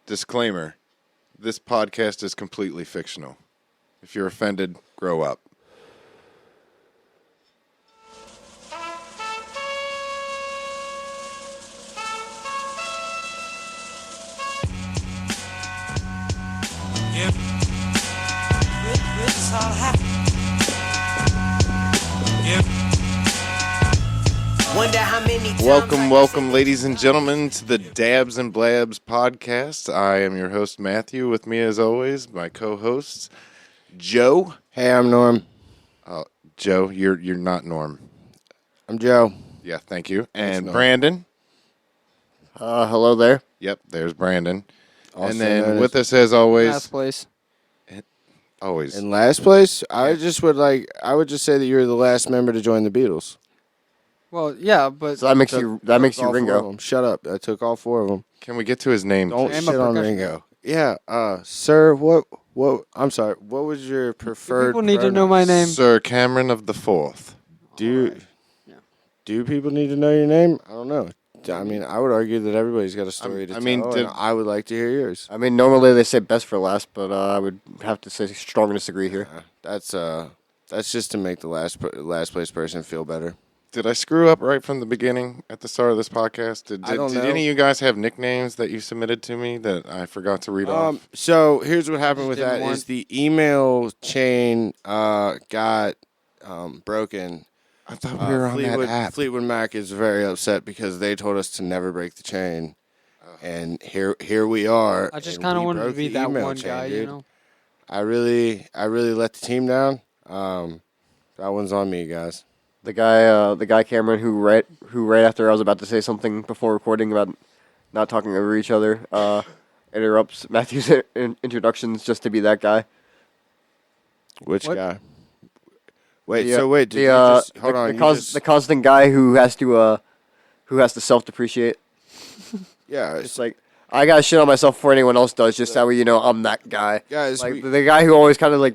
Disclaimer. This podcast is completely fictional. If you're offended, grow up. Welcome, ladies and gentlemen, to the Dabs and Blabs podcast. I am your host, Matthew. With me, as always, my co-hosts, Joe. Hey, I'm Norm. Joe, you're not Norm. I'm Joe. Yeah, thank you. And Norm. Brandon. Hello there. Yep, there's Brandon. Also and then known with us, as always, Last place. always. In last place, I would just say that you're the last member to join the Beatles. Well, yeah, but So that makes you All Ringo. 4 of them. Shut up! I took all 4 of them. Can we get to his name? Don't please? I'm a shit on percussion Ringo. Yeah, sir. What? I'm sorry. What was your preferred? people need to know my name. Sir Cameron of the Fourth. Do people need to know your name? I don't know. I mean, I would argue that everybo's got a story to I mean, tell. And I would like to hear yours. I mean, normally they say best for last, but I would have to say strong disagree here. That's just to make the last place person feel better. Did I screw up right from the beginning at the start of this podcast? Did I don't know. any of you guys have nicknames that you submitted to me that I forgot to read off? So here's what happened with didn't that want- is the email chain got broken. I thought we were on that app. Fleetwood Mac is very upset because they told us to never break the chain, and here we are. I just and kind of we wanted to broke be the that email one chain, guy, dude. you know. I really let the team down. That one's on me, guys. The guy Cameron who right after I was about to say something before recording about not talking over each other, interrupts Matthew's introductions just to be that guy. Which What? guy? Wait, The, so wait, did you the just hold on? the constant guy who has to self depreciate. Yeah, It's like I got shit on myself before anyone else does, just that way you know I'm that guy. guys, Like we, the guy who always kind of like.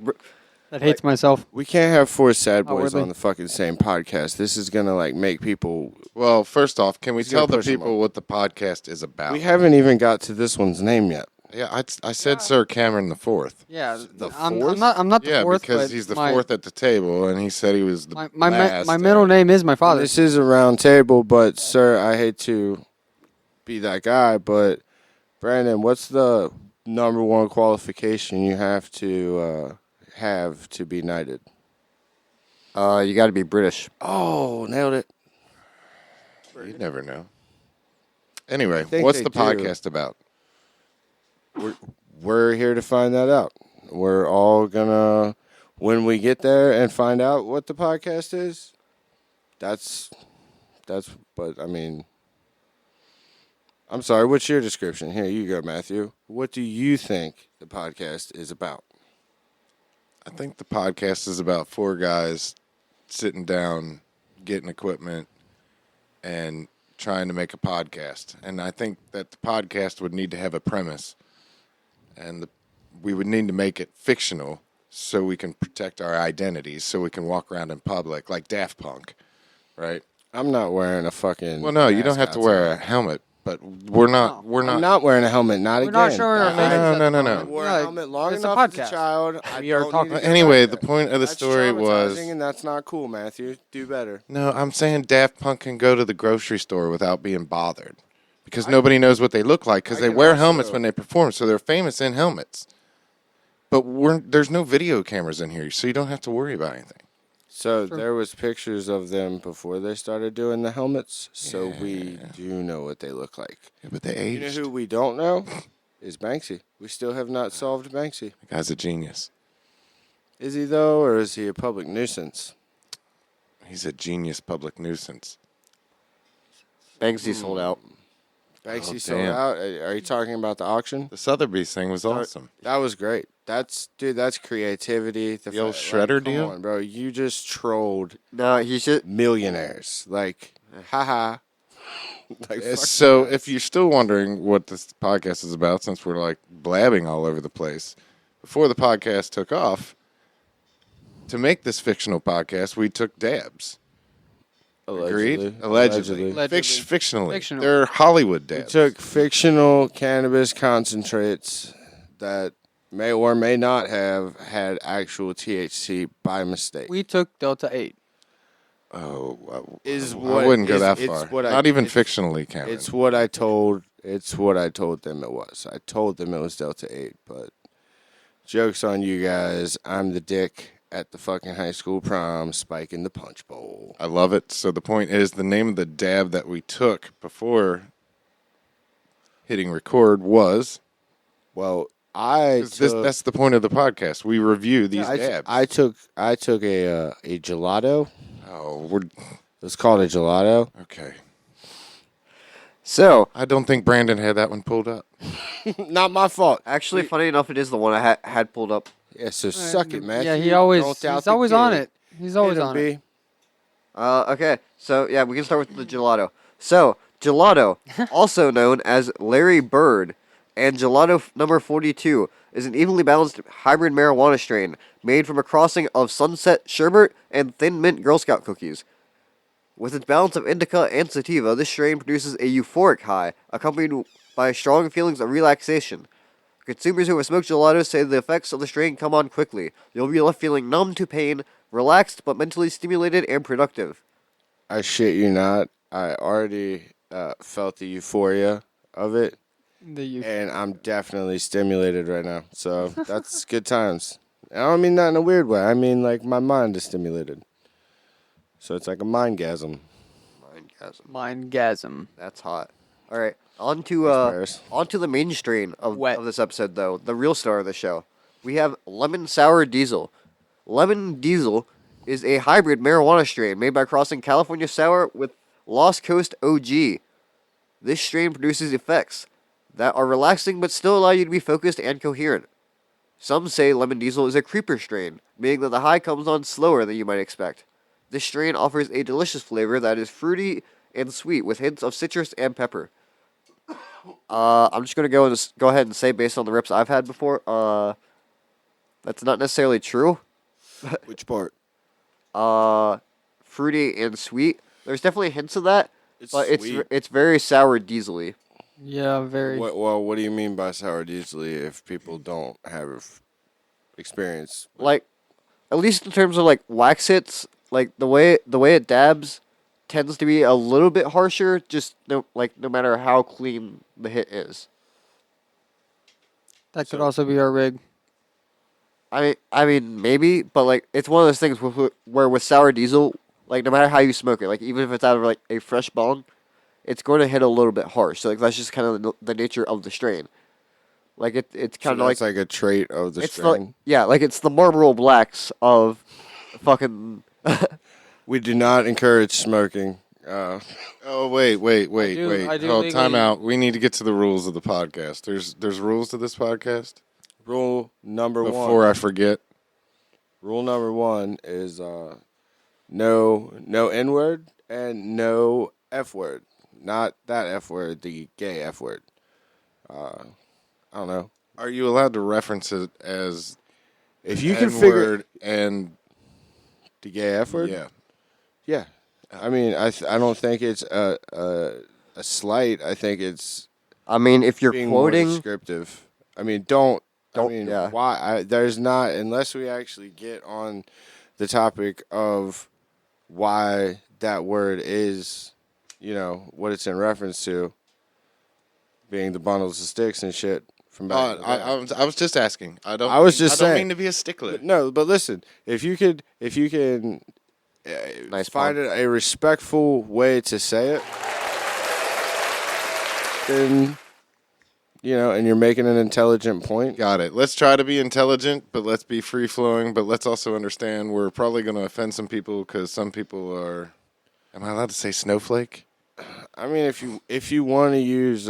That hates myself. we can't have 4 sad boys Outwardly. on the fucking same podcast. This is gonna make people. Well, first off, can we He's gonna tell the push him people up. what the podcast is about? We haven't even got to this one's name yet. Yeah, I said Sir Cameron the Fourth. Yeah, The I'm fourth? not the Yeah, fourth, because but he's the my, fourth at the table, and he said he was the My last. middle name is my father. This is a round table, but sir, I hate to be that guy, but Brandon, what's the number 1 qualification you have to be knighted? You got to be British. Oh, nailed it. You never know. Anyway, think what's they the do. podcast about? We're here to find that out. We're all gonna, when we get there and find out what the podcast is, but I mean, I'm sorry, what's your description? Here you go, Matthew. What do you think the podcast is about? I think the podcast is about 4 guys sitting down, getting equipment, and trying to make a podcast. And I think that the podcast would need to have a premise, and we would need to make it fictional so we can protect our identities, so we can walk around in public like Daft Punk, right? I'm not wearing a fucking. Well, no, you don't have to wear a helmet, but we're not. I'm not wearing a helmet. Not We're again. not showing our faces. No. I wore a helmet long it's a enough as a podcast. child. We are talking- Anyway, the point of the story was. and that's not cool, Matthew. Do better. No, I'm saying Daft Punk can go to the grocery store without being bothered because nobody knows what they look like because I they can wear also- helmets when they perform, so they're famous in helmets. But there's no video cameras in here, so you don't have to worry about anything. So Sure. there was pictures of them before they started doing the helmets, so we do know what they look like. Yeah, but they You know aged. who we don't know is Banksy. We still have not solved Banksy. The guy's a genius. Is he though, or is he a public nuisance? He's a genius public nuisance. Banksy sold out. Banksy sold damn. out. Are you talking about the auction? The Sotheby's thing was awesome. That was great. That's creativity. The old shredder deal? Come on, bro. You just trolled No, he should. millionaires. Like, haha. Like, fuck So if you're still wondering what this podcast is about, since we're like blabbing all over the place, before the podcast took off, to make this fictional podcast, we took dabs. Agreed? Allegedly. Allegedly. Fictionally. Fictional. They're Hollywood We dabs. took fictional cannabis concentrates that may or may not have had actual THC by mistake. We took Delta 8. Oh, Is I what- wouldn't go is- that it's far. what I- Not even it's- fictionally, Cameron. It's what I told. It's what I told them it was. I told them it was Delta 8, but joke's on you guys. I'm the dick at the fucking high school prom, spiking the punch bowl. I love it. So the point is, the name of the dab that we took before hitting record was. Well, That's the point of the podcast. We review these dabs. I took a gelato. Oh, we're It's called a gelato. okay. So, I don't think Brandon had that one pulled up. Not my fault. actually, funny enough, it is the one I had pulled up. Yeah, so suck it, man. Yeah, Don't he's doubt the always on kid. it. He's always Hit him, on it. B. Okay, so yeah, we can start with the gelato. So, gelato, also known as Larry Bird, and gelato number 42 is an evenly balanced hybrid marijuana strain made from a crossing of Sunset Sherbet and Thin Mint Girl Scout cookies. With its balance of indica and sativa, this strain produces a euphoric high, accompanied by strong feelings of relaxation. Consumers who have smoked gelato say the effects of the strain come on quickly. You'll be left feeling numb to pain, relaxed but mentally stimulated and productive. I shit you not. I already felt the euphoria of it, and I'm definitely stimulated right now. So that's good times. I don't mean that in a weird way. I mean like my mind is stimulated. So it's like a mindgasm. Mindgasm. That's hot. All right, on Paris. to the main strain of Wet. this episode, though, the real star of the show. We have Lemon Sour Diesel. Lemon Diesel is a hybrid marijuana strain made by crossing California Sour with Lost Coast OG. This strain produces effects that are relaxing but still allow you to be focused and coherent. Some say Lemon Diesel is a creeper strain, meaning that the high comes on slower than you might expect. This strain offers a delicious flavor that is fruity and sweet with hints of citrus and pepper. I'm just gonna go ahead and say, based on the rips I've had before, that's not necessarily true. Which part? Fruity and sweet. There's definitely hints of that, but sweet. it's very sour diesel-y. Yeah, very. What do you mean by sour diesel if people don't have experience? Like, at least in terms of like wax hits, like the way it dabs tends to be a little bit harsher. Just no matter how clean the hit is. That could also be our rig. I mean, maybe, but like it's one of those things where with sour diesel, like no matter how you smoke it, like even if it's out of like a fresh bong, it's going to hit a little bit harsh. So like that's just kind of the nature of the strain. Like it's kind of It's like a trait of the it's strain. like it's the Marlboro Blacks of fucking. We do not encourage smoking. Oh wait! I do Hold, legally- time out. We need to get to the rules of the podcast. There's rules to this podcast. Rule number Before one. I forget, Rule number one is no N word and no F word. Not that F word, the gay F word. I don't know. are you allowed to reference it as If you can figure N-word and the gay F word, yeah? yeah. I mean, I don't think it's a slight. I think it's I mean, if you're being more quoting, descriptive. I mean, don't. I mean, yeah. why? There's not unless we actually get on the topic of why that word is, what it's in reference to, being the bundles of sticks and shit from back. in the day. I was just asking. I don't saying. mean to be a stickler. But listen, if you can Nice find pun. it a respectful way to say it, then and you're making an intelligent point. Got it. Let's try to be intelligent, but let's be free flowing. But let's also understand we're probably going to offend some people because some people are. Am I allowed to say snowflake? I mean, if you want to use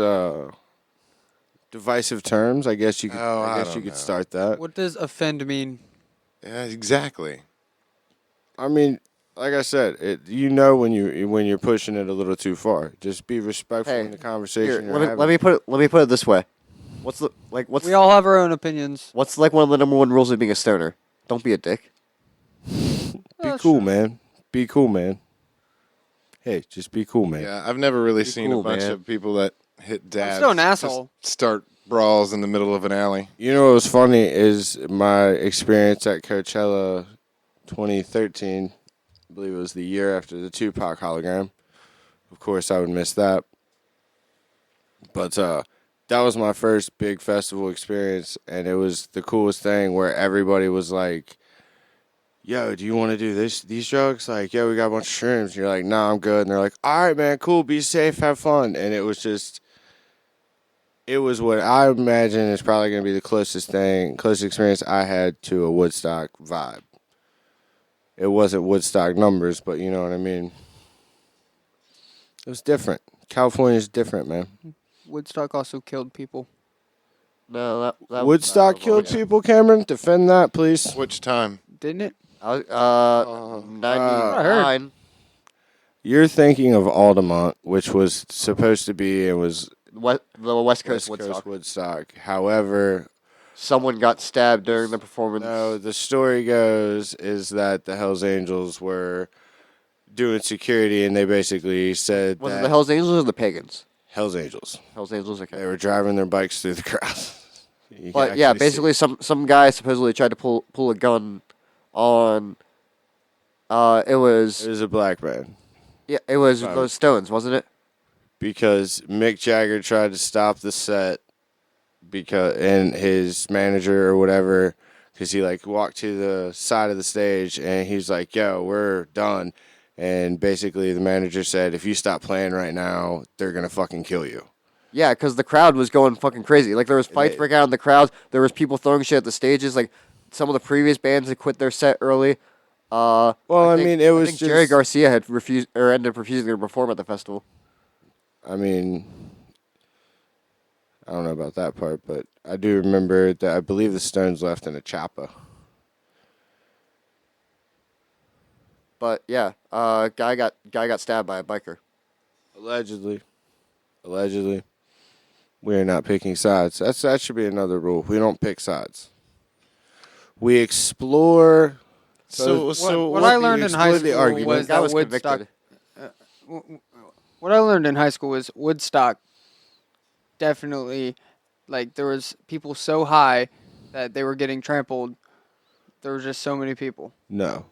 divisive terms, I guess you could. Oh, I I guess don't you could know. start that. What does offend mean? Yeah, exactly. I mean, like I said, when you're pushing it a little too far. Just be respectful Hey, in the conversation. here, you're having. let me put it this way. What's We all have our own opinions. what's like one of the number one rules of being a stoner? Don't be a dick. Be cool, man. Be cool, man. Hey, just be cool, man. Yeah, I've never really Be seen cool, a bunch man. of people that hit dabs. still an asshole. Just start brawls in the middle of an alley. You know what was funny is my experience at Coachella 2013. I believe it was the year after the Tupac hologram. Of course, I would miss that. But that was my first big festival experience, and it was the coolest thing where everybody was like, yo, do you want to do these drugs? Like, yo, we got a bunch of shrooms. And you're like, nah, I'm good. And they're like, all right, man, cool, be safe, have fun. And it was what I imagine is probably going to be the closest experience I had to a Woodstock vibe. It wasn't Woodstock numbers, but you know what I mean. It was different. California's different, man. Woodstock also killed people. No, that Woodstock killed people, Cameron? Defend that, please. Which time? Didn't it? I was, I 99. You're thinking of Altamont, which was supposed to be, it was The West Coast West Woodstock. Coast Woodstock. However, Someone got stabbed during the performance. no, the story goes is that the Hells Angels were doing security, and they basically said Was that it the Hells Angels or the Pagans? Hells Angels. Hells Angels, okay. They were driving their bikes through the crowd. You But can yeah, actually basically some guy supposedly tried to pull a gun on. It see. was It was a black man Wow. those Stones, wasn't it? because Mick Jagger tried to stop the set and his manager or whatever, because he like walked to the side of the stage and he's like, "Yo, we're done." And basically, the manager said, "If you stop playing right now, they're gonna fucking kill you." Yeah, because the crowd was going fucking crazy. Like there was fights They- breaking out in the crowd. There was people throwing shit at the stages. Like some of the previous bands had quit their set early. Well, I I think- mean, it was think Jerry just. Garcia had refused or ended up refusing to perform at the festival. I mean, I don't know about that part, but I do remember that I believe the Stones left in a choppa. But yeah, guy got stabbed by a biker. Allegedly. We are not picking sides. That should be another rule. We don't pick sides. We explore. What I learned in high explore the school argument. was Guy that was Woodstock. convicted. What I learned in high school was Woodstock. Definitely, like there was people so high that they were getting trampled. There were just so many people. No.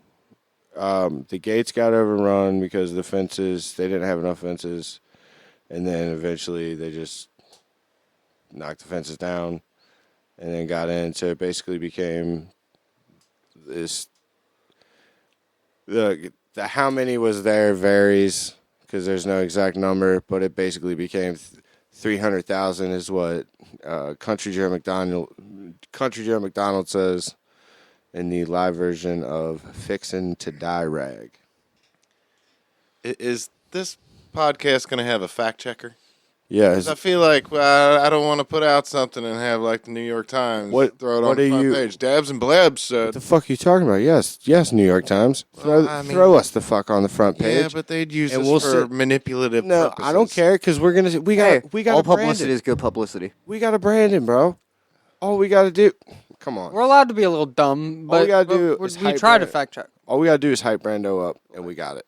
The gates got overrun because the fences, they didn't have enough fences. And then eventually they just knocked the fences down and then got in. So it basically became this. The how many was there varies because there's no exact number, but it basically became 300,000 is what Country Joe McDonald says in the live version of "Fixin' to Die" rag. Is this podcast going to have a fact checker? Yeah, 'Cause I feel like I don't want to put out something and have like the New York Times throw it on the front page. Dabs and Blabs said. What the fuck are you talking about? Yes, New York Times. Throw us the fuck on the front page. Yeah, but they'd use And this we'll for manipulative No, purposes. I don't care because we Hey, got all a Brandon. publicity is good publicity. We got a Brandon, bro. All we got to do, come on. We're allowed to be a little dumb, All we but gotta do but is we hype try to it. fact check. All we got to do is hype Brando up, and we got it.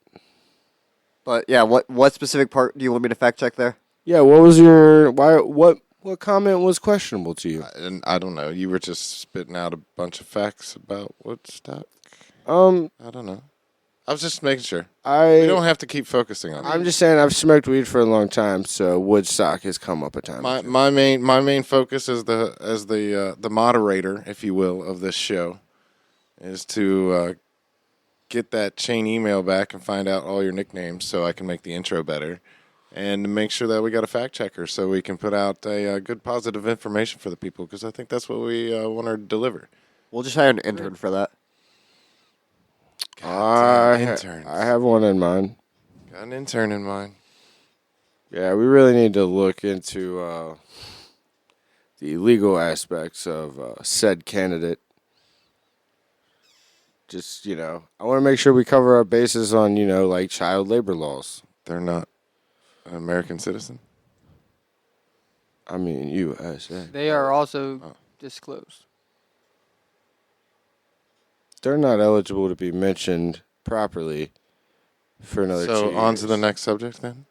But yeah, what specific part do you want me to fact check there? Yeah, what was your what comment was questionable to you? And I don't know. You were just spitting out a bunch of facts about Woodstock. I I don't know. I was just making sure. We don't have to keep focusing on I'm it. just saying I've smoked weed for a long time, so Woodstock has come up a time. or two. My main focus as the moderator, if you will, of this show, is to get that chain email back and find out all your nicknames so I can make the intro better, and to make sure that we got a fact checker so we can put out a good positive information for the people, because I think that's what we want to deliver. We'll just hire an intern for that. Interns. I have one in mind. Got an intern in mind. Yeah, we really need to look into the legal aspects of said candidate. Just, I want to make sure we cover our bases on, like child labor laws. They're not an American citizen. I mean, USA. They are also disclosed. They're not eligible to be mentioned properly for another 2 So years. on to the next subject then.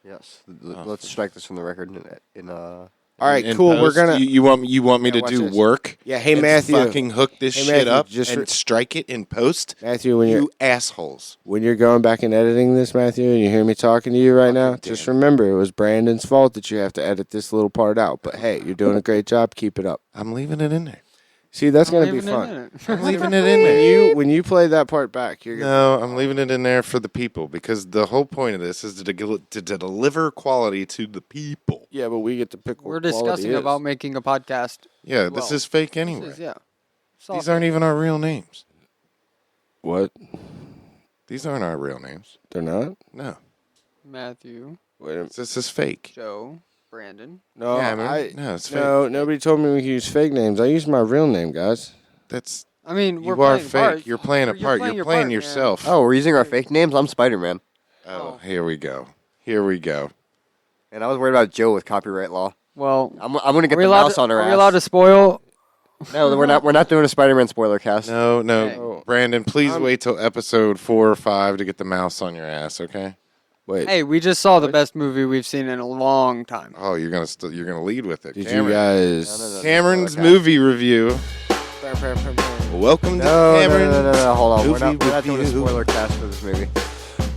Yes. Let's strike this from the record. All right, In cool. We're post, gonna. You want me to watch do this. work? Yeah, hey, and Matthew. fucking hook this Hey, shit Matthew, up just and strike it in post. Matthew, when You assholes. you're going back and editing this, Matthew, and you hear me talking to you right now, Fucking just damn. remember it was Brandon's fault that you have to edit this little part out. But hey, you're doing a great job. Keep it up. I'm leaving it in there. See, that's I'm gonna be leaving it fun. in it. I'm leaving it in there. When you play that part back, you're gonna. No, I'm leaving it in there for the people because the whole point of this is to deliver quality to the people. Yeah, but we get to pick. We're what quality discussing is. about making a podcast. Yeah, this Well, is fake This anyway. is, yeah. These aren't even our real names. What? These aren't our real names. They're not. No, Matthew, Wait a minute. this is fake. Joe, Brandon. No, Yeah, man. I. No, it's fake. No, nobody told me we could use fake names. I use my real name, guys. That's I mean, you we're are playing fake. part. You're playing a part. playing You're your playing part, man. yourself. Oh, we're using our fake names? I'm Spider-Man. Oh, here we go. Here we go. And I was worried about Joe with copyright law. Well, I'm going to get are we the allowed mouse to, on her are ass. we allowed to spoil? No, we're not doing a Spider-Man spoiler cast. No, no, Hey. Brandon. Please I'm- wait till episode 4 or 5 to get the mouse on your ass. Okay. Wait. Hey, we just saw the best movie we've seen in a long time. Oh, you're gonna lead with it. Did Cameron. you guys? No. Cameron's Spoiler cast. movie review. Welcome to No, Cameron's. no. Hold on. We're movie not doing a review. spoiler cast for this movie.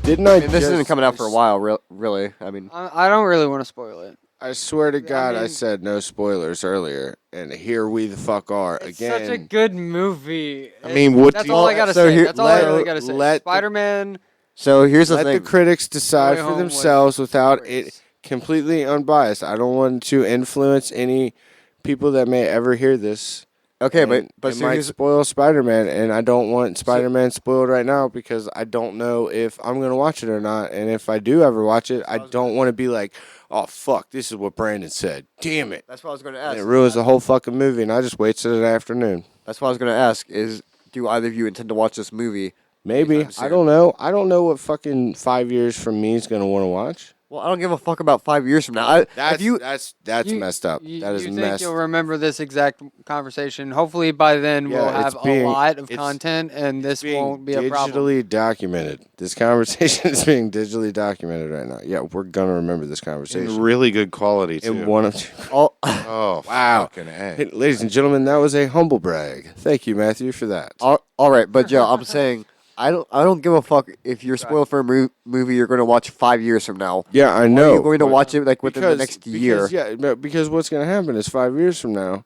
Didn't I? And this isn't coming out for a while, really. I mean, I don't really want to spoil it. I swear to God, I mean- said no spoilers earlier, and here we the fuck are It's again. such a good movie. I mean, what That's do you- all I gotta So say. here- That's all I let- really gotta say. let the- Spider-Man. so here's the Let the thing. critics decide Way for Home themselves was without great. it completely unbiased. I don't want to influence any people that may ever hear this. Okay, And but it so might here's, spoil Spider-Man, and I don't want Spider-Man spoiled right now because I don't know if I'm gonna watch it or not. And if I do ever watch it, I don't want to be like, "Oh fuck, this is what Brandon said." Damn it! that's what I was going to And ask. it ruins the whole fucking movie, and I just wasted an afternoon. That's what I was going to ask is, do either of you intend to watch this movie? Maybe Anytime I soon. don't know. I don't know what fucking 5 years from me is gonna want to watch. Well, I don't give a fuck about 5 years from now. That's You that's messed up. That is you messed. think you'll remember this exact conversation? Hopefully by then Yeah, we'll it's have being- a lot of it's content, and this being won't be a problem. digitally documented. This conversation is being digitally documented right now. Yeah, we're gonna remember this conversation In really good quality too. in one of two. all, Oh Wow. fucking A. Hey, ladies and gentlemen, that was a humble brag. Thank you, Matthew, for that. all right, but Joe, I'm saying I don't give a fuck if you're spoiled for a movie you're going to watch 5 years from now. Yeah, I Are know. you going to but- watch it like within the next year? Yeah, because what's gonna happen is 5 years from now,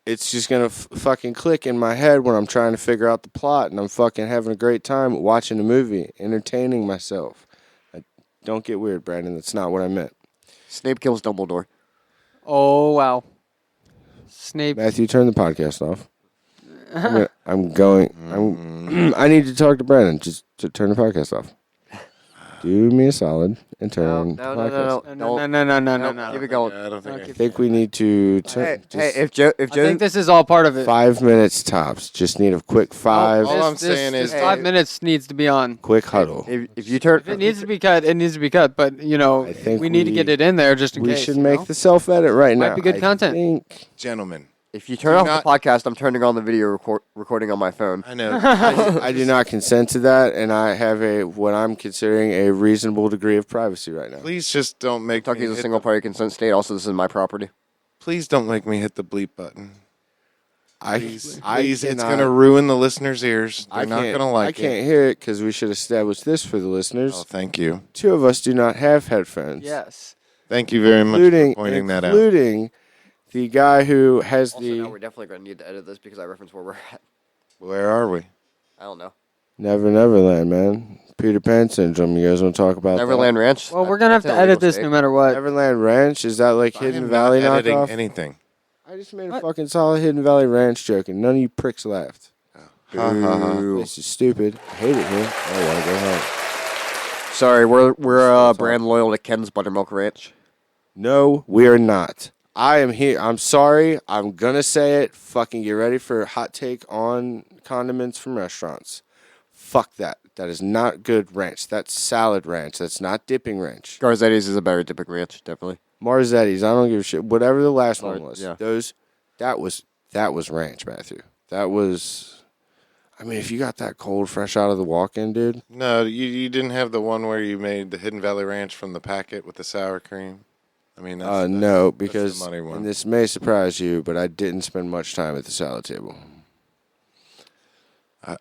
it's just gonna fucking click in my head when I'm trying to figure out the plot, and I'm fucking having a great time watching a movie, entertaining myself. Don't get weird, Brandon. That's not what I meant. Snape kills Dumbledore. Oh wow, Snape. Matthew, turn the podcast off. I'm going. I need to talk to Brandon. Just to turn the podcast off. Do me a solid and turn the podcast. No. Keep it going. Yeah, I don't think Okay. I think we need to turn. Hey, if Joe, I think this is all part of it. 5 minutes tops. Just need a quick five. all I'm saying is- 5 minutes needs to be on. Quick huddle. if you turn, If it needs to be cut, it needs to be cut. But you know, I think we need to get it in there just in We case. should you make know? the self edit right Might now. be good I content. think- Gentlemen, if you turn Do off not- the podcast, I'm turning on the video recording on my phone. I know. I do not consent to that, and I have what I'm considering a reasonable degree of privacy right now. Please just don't make Kentucky me is a hit single party consent state. Also, this is my property. Please don't make me hit the bleep button. I, Please, I please, it's cannot- going to ruin the listeners' ears. They're I not can't- going to like I can't it. hear it because we should establish this for the listeners. Oh, thank you. Two of us do not have headphones. Yes. Thank you very much including for pointing that out. including the guy who has Also, the now we're definitely going to need to edit this because I reference where we're at. Where are we? I don't know. Never Neverland, man. Peter Pan syndrome. You guys want to talk about Neverland Ranch. Well, we're gonna have to edit this no matter that? what. Neverland Ranch? Is that like I Hidden am Valley not editing knockoff? anything. I just made a What? fucking solid Hidden Valley Ranch joke, and none of you pricks laughed. Ha, ha, ha. Boo. This is stupid. I hate it here. Oh, yeah, go ahead. Sorry, we're Still brand loyal to Ken's Buttermilk Ranch. No, we are not. I am here. I'm sorry. I'm gonna say it. Fucking get ready for a hot take on condiments from restaurants. Fuck that. That is not good ranch. That's salad ranch. That's not dipping ranch. Garzetti's is a better dipping ranch, definitely. Marzetti's. I don't give a shit. Whatever the last one was. yeah. That was ranch, Matthew. That was. I mean, if you got that cold fresh out of the walk-in, dude. No, you didn't have the one where you made the Hidden Valley Ranch from the packet with the sour cream. I mean, No, that's because the money one. and this may surprise you, but I didn't spend much time at the salad table.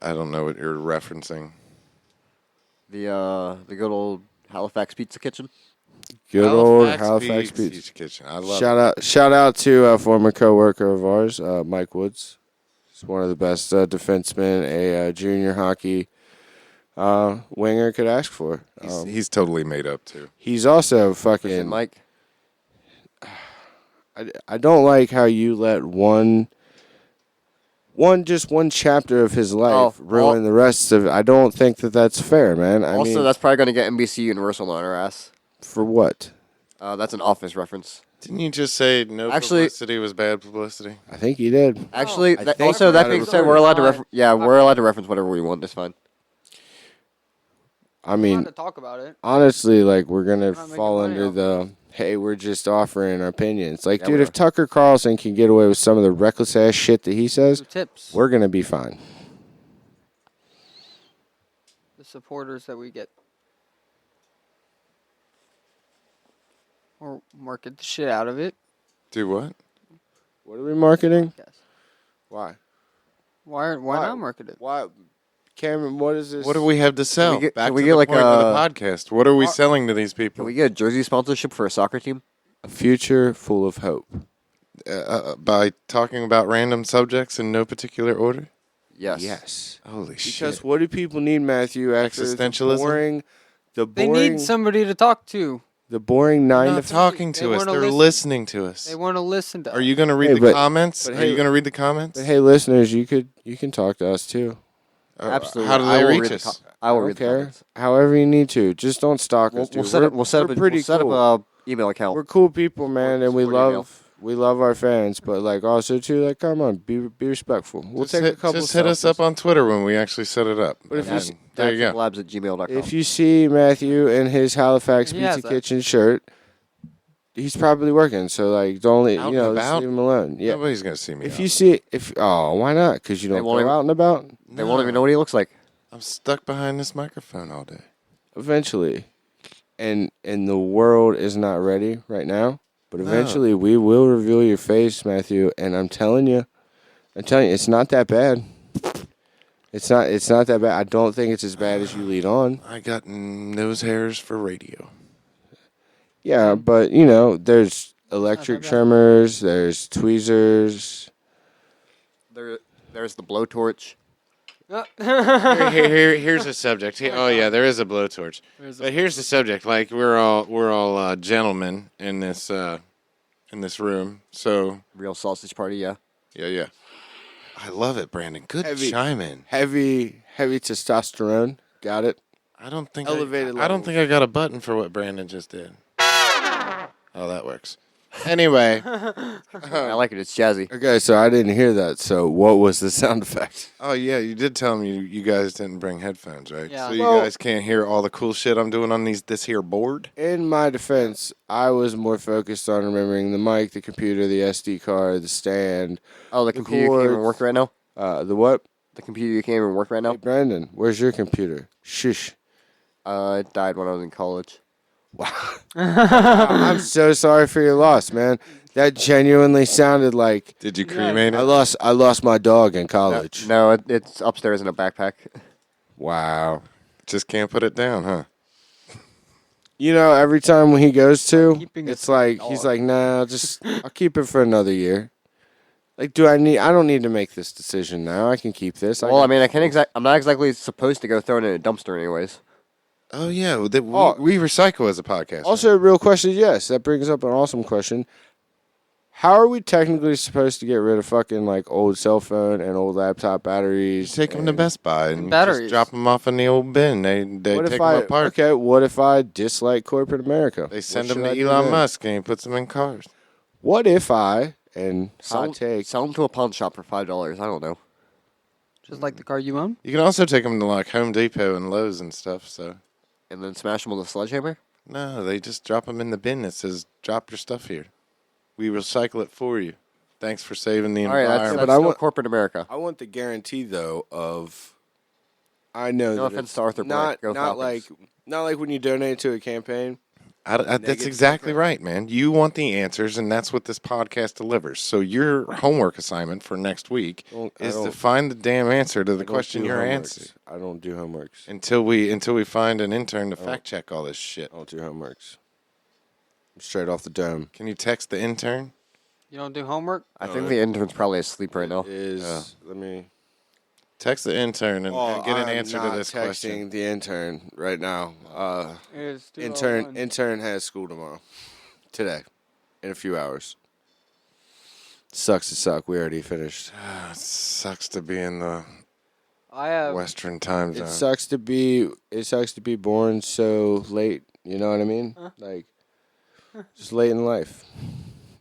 I don't know what you're referencing. The good old Halifax Pizza Kitchen. Good old Halifax Pizza. Kitchen. I love Shout out to a former coworker of ours, Mike Woods. He's one of the best defensemen a junior hockey winger could ask for. He's totally made up too. He's also Listen, fucking. Mike. I don't like how you let one chapter of his life ruin the rest of it. I don't think that's fair, man. I Also, mean, that's probably going to get NBC Universal on our ass. for what? That's an Office reference. Didn't you just say no publicity was bad publicity? I think he did. Actually, I that, think also that that being was said, we're allowed to we're allowed to reference whatever we want. That's fine. I I'm mean, to talk about it. honestly, like we're gonna not making fall money under off the hey, we're just offering our opinions. Like, Yeah, dude, we if Tucker Carlson can get away with some of the reckless ass shit that he says, Two tips. we're gonna be fine. The supporters that we get. Or market the shit out of it. Do what? What are we marketing? Yes. Why? Why Why? not market it? Why, Cameron? What is this? What do we have to sell? can to we get the like point of the podcast. What are we selling to these Can people? we get a jersey sponsorship for a soccer team? A future full of hope. By talking about random subjects in no particular order? Yes. Yes. Holy Because shit. what do people need, Matthew? After Existentialism? the They boring, need somebody to talk to. the boring They're 9 not to talking They to us. wanna They're listen. listening to us. They want to listen to Are you going to read Hey, the but- comments? but Are hey- you going to read the comments? But hey, listeners, you can talk to us too. Absolutely. How do I they will reach read the us? I will I read don't the care. comments. However you need to. Just don't stalk us. We'll dude. set up. We'll set up. We're pretty We'll set cool. up a email account. We're cool people, man, and we support email. love our fans. But like also too, like come on, be respectful. We'll Just take hit, a couple. just hit us selfies. up on Twitter when we actually set it up. But if And you then- there you go. Labs@gmail.com. If you see Matthew in his Halifax He has Pizza that. Kitchen shirt, he's probably working. So like, don't leave, Out you know, and just about? leave him alone. Yeah. Nobody's going to see me. If out. you see why not? Because you They don't won't go even- out and about. They won't even know what he looks like. I'm stuck behind this microphone all day. Eventually, and the world is not ready right now. But No. eventually, we will reveal your face, Matthew. And I'm telling you, it's not that bad. It's not that bad. I don't think it's as bad as you lead on. I got nose hairs for radio. Yeah, but you know, there's electric bad. trimmers, there's tweezers. There's the blowtorch. Here's a subject. Oh yeah, there is a blowtorch. But here's the subject. Like we're all gentlemen in this room. So Real sausage party. Yeah. yeah. I love it, Brandon. Good Heavy. chime in. Heavy testosterone. Got it. I don't think Elevated I don't levels. think I got a button for what Brandon just did. Oh, that works. Anyway, I like it. It's jazzy. Okay, so I didn't hear that. So what was the sound effect? oh yeah, you did tell me you guys didn't bring headphones, right? Yeah. So you Well- guys can't hear all the cool shit I'm doing on this here board. In my defense, I was more focused on remembering the mic, the computer, the SD card, the stand. Oh, the computer can't even work right now. The what? The computer can't even work right Hey, now. Brandon, where's your computer? Shush. It died when I was in college. I'm so sorry for your loss, man. That genuinely sounded like Did you cremate it? I lost my dog in college. No, it's upstairs in a backpack. Wow. Just can't put it down, huh? You know, every time when he goes to, keeping a it's like dog. he's like, nah, I'll keep it for another year. Like, I don't need to make this decision now. I can keep this. Well, I mean, I'm not exactly supposed to go throw it in a dumpster, anyways. Oh yeah, we recycle as a podcast. Also, a real question, yes, that brings up an awesome question. How are we technically supposed to get rid of fucking like old cell phone and old laptop batteries? take them to Best Buy and batteries. just drop them off in the old bin. They What take if them I apart. okay? What if I dislike corporate America? They send What them should I to do Elon then? Musk and he puts them in cars. What if I and Sell hot take? them to a pawn shop for $5. I don't know. Just like the car you own. You can also take them to like Home Depot and Lowe's and stuff. So And then smash them with a sledgehammer. no, they just drop them in the bin that says "Drop your stuff here." We recycle it for you. Thanks for saving the All right, that's, environment. but that's I still want- corporate America. I want the guarantee though of I know No that offense it's to Arthur Blank. Go not like Falcons. not like when you donate to a campaign. That's Negative exactly feedback. right, man. You want the answers, and that's what this podcast delivers. So your homework assignment for next week is to find the damn answer to the question you're answering. I don't do homeworks. Until we find an intern to fact check all this shit. I don't do homeworks. I'm straight off the dome. Can you text the intern? You don't do homework? I think the intern's probably asleep right now. Let me Text the intern and get an answer to this texting question. the intern right now. It is Intern has school tomorrow. Today. In a few hours. Sucks to suck. We already finished. It sucks to be in the I have. Western time zone. It sucks to be born so late, you know what I mean? Like just late in life.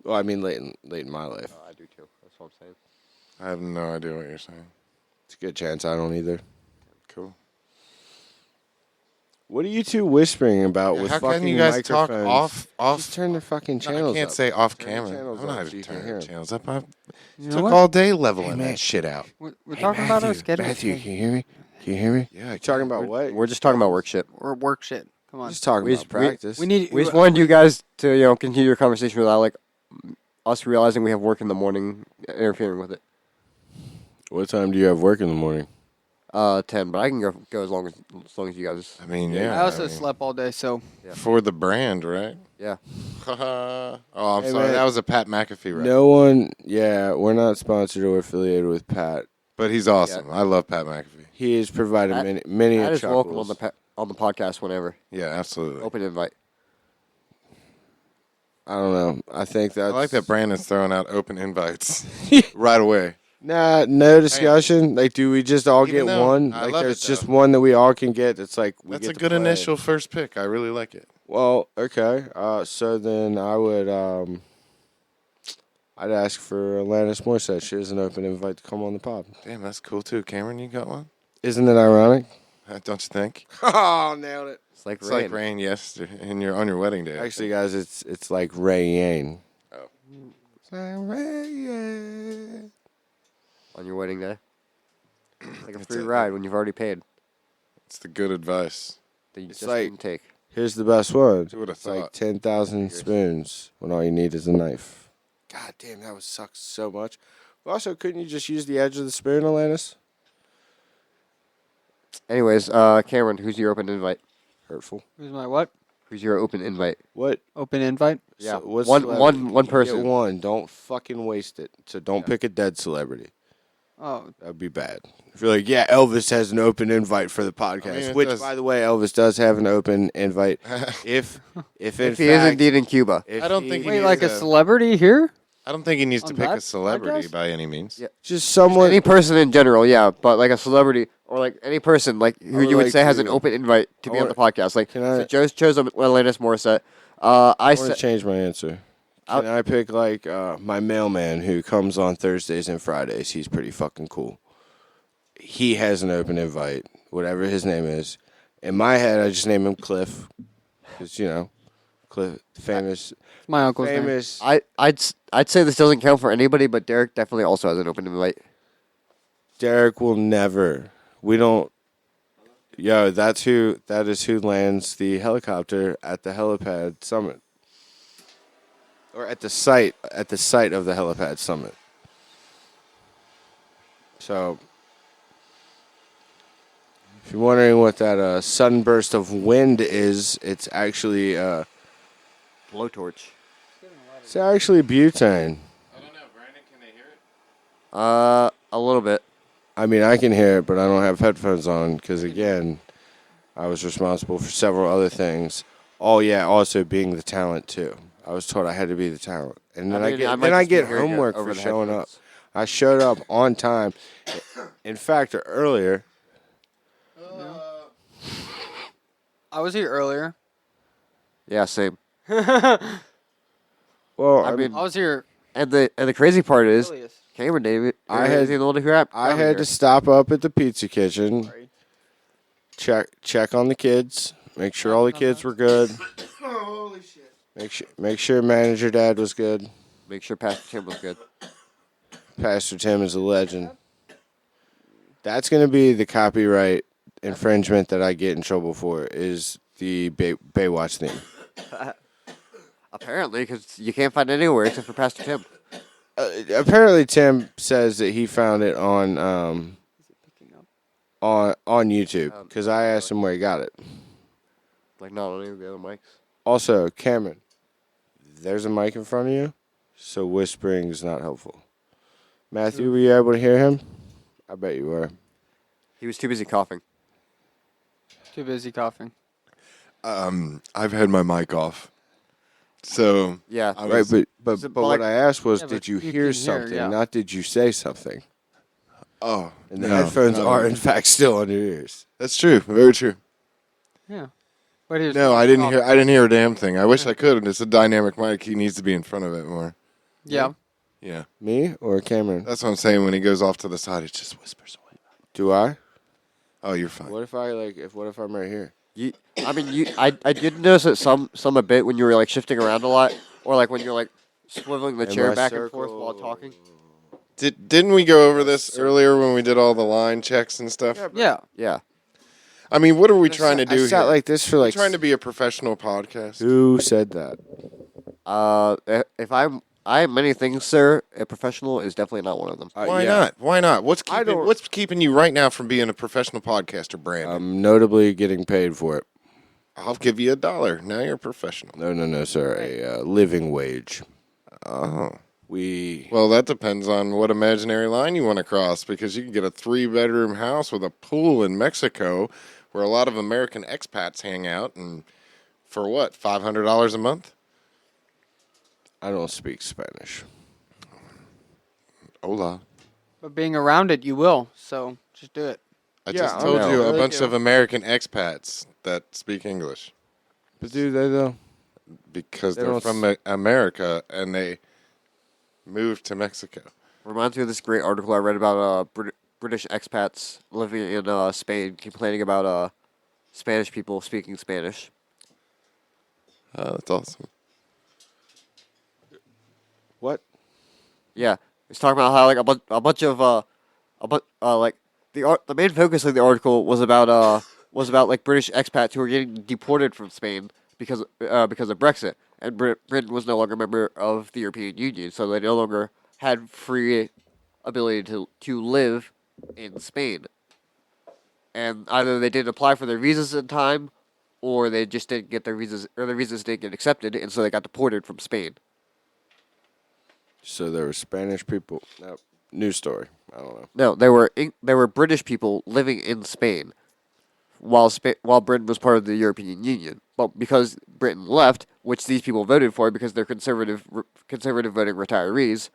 Well, I mean late in my life. I do too. That's what I'm saying. I have no idea what you're saying. It's a good chance I don't either. Cool. What are you two whispering about with How fucking can you guys talk microphones? off? Just turn the fucking No, channels I can't up. say off Turn the camera. channels I'm not up going so to you can turn hear the 'em. channels up. I You know took what? all day leveling man. that shit out. We're talking about our schedule. Matthew, can you hear me? Can you hear me? Yeah, You talking about what? We're just talking about work shit. We're work shit. Come on. just talking We about just- practice. We need. We just wanted you guys to, continue your conversation without like us realizing we have work in the morning interfering with it. What time do you have work in the morning? 10, but I can go as long as you guys. I mean, yeah. I also mean, slept all day, so for the brand, right? Yeah. Oh, I'm Hey, sorry. man. That was a Pat McAfee, right? No one. Yeah, we're not sponsored or affiliated with Pat. But he's awesome. I love Pat McAfee. He has provided Pat- many That is welcome chuckles. on the podcast whenever. Yeah, absolutely. Open invite. I don't know. I think I that's. like that Brandon's throwing out open invites right away. Nah, no discussion. Like, do we just all Even get though one? I Like, love there's it, just though. one that we all can get. That's like we That's get a to good play. initial first pick. I really like it. Well, okay. So then I would. I'd ask for Alanis Morissette. She has an open invite to come on the pod. Damn, that's cool too. Cameron, you got one? Isn't it ironic? Don't you think? Oh, nailed it. It's like It's rain. like rain, yes, and you're on your wedding day. Actually, guys, it's like rain. Oh. It's like rain. On your wedding day. It's like a It's free a- ride when you've already paid. It's the good advice. That you It's just like- didn't take. Here's the best one. Who would have It's like thought? 10,000 spoons when all you need is a knife. God damn, that would suck so much. Also, couldn't you just use the edge of the spoon, Alanis? Anyways, Cameron, who's your open invite? Hurtful. who's my what? Who's your open invite? What? Open invite. Yeah, what one celebrity? one person. Get one. Don't fucking waste it. So don't pick a dead celebrity. Oh, That would be bad. If you're like, yeah, Elvis has an open invite for the podcast, it which, does. by the way, Elvis does have an open invite. if in If fact, he is indeed in Cuba. if I don't think he wait, needs like a to- celebrity here? I don't think he needs to On pick that a celebrity podcast? by any means. Yeah. just someone. Any person in general, yeah, but like a celebrity or like any person like who would you would like say has an to- open invite to be on the podcast. Like Can I- so Joe's chose Alanis Morissette. I I want to said change my answer. Can I pick like my mailman who comes on Thursdays and Fridays? He's pretty fucking cool. He has an open invite, whatever his name is. In my head, I just name him Cliff, because Cliff, famous, It's my uncle's name. famous. I'd say this doesn't count for anybody, but Derek definitely also has an open invite. Derek will never. We don't. Yo, that is who lands the helicopter at the helipad summit, or at the site of the helipad summit. So, if you're wondering what that sudden burst of wind is, it's actually Blowtorch. butane. I don't know, Brandon. Can they hear it? A little bit. I mean, I can hear it, but I don't have headphones on because, again, I was responsible for several other things. Oh, yeah, also being the talent, too. I was told I had to be the talent. And then I might get just be hearing it homework over for the showing up. headphones. I showed up on time. In fact, earlier. I was here earlier. Yeah, same. Well, I mean, I was here and the crazy part is earliest. Cameron David. I had- the one who rap. I had to stop up at the pizza kitchen, Sorry. check on the kids, make sure all the kids were good. Holy shit. Make sure manager dad was good. make sure Pastor Tim was good. Pastor Tim is a legend. That's going to be the copyright infringement that I get in trouble for. Is the Baywatch theme? Apparently, because you can't find it anywhere except for Pastor Tim. Apparently, Tim says that he found it on YouTube because I asked him where he got it. Like, not on any of the other mics. Also, Cameron, there's a mic in front of you, so whispering is not helpful. Matthew, were you able to hear him? I bet you were. He was too busy coughing. Too busy coughing. I've had my mic off. So Yeah. I Right, was, but but what I asked was, Yeah, but did you you hear can hear, something, yeah. not did you say something? oh, And the no, headphones no, are, in fact, still on your ears. That's true. Very true. Yeah. But he was No, I didn't coughing. hear. I didn't hear a damn thing. I wish I could. It's a dynamic mic. He needs to be in front of it more. Yeah. Yeah, Me or Cameron? that's what I'm saying. When he goes off to the side, it just whispers away. Do I? Oh, you're fine. What if what if I'm right here? I did notice it some a bit when you were like shifting around a lot, or like when you're like swiveling the In chair my back and forth circle. while talking. Didn't we go over this earlier when we did all the line checks and stuff? Yeah. Yeah. I mean, what are we trying to do I here? sat like this for We're like. trying to be a professional podcast. Who said that? If I'm many things, sir, a professional is definitely not one of them. Why Yeah. not? Why not? I don't- What's keeping you right now from being a professional podcaster, Brandon? I'm notably getting paid for it. I'll give you $1. Now you're a professional. No, sir. A living wage. Oh. We. Well, that depends on what imaginary line you want to cross, because you can get a 3-bedroom house with a pool in Mexico where a lot of American expats hang out, and for what, $500 a month? I don't speak Spanish. Hola. But being around it, you will. So just do it. I Yeah, just I told know. you a Really bunch do. of American expats that speak English But do they though? because They they're don't from America and they moved to Mexico. Reminds me of this great article I read about British expats living in Spain complaining about Spanish people speaking Spanish. That's awesome. What? Yeah, it's talking about how like a bunch of like the main focus of the article was about like British expats who were getting deported from Spain because of Brexit, and Britain was no longer a member of the European Union, so they no longer had free ability to live in Spain, and either they didn't apply for their visas in time, or they just didn't get their visas, or their visas didn't get accepted, and so they got deported from Spain. So there were Spanish people. No, news story. I don't know. No, they were British people living in Spain, while Britain was part of the European Union. But because Britain left, which these people voted for because they're conservative voting retirees,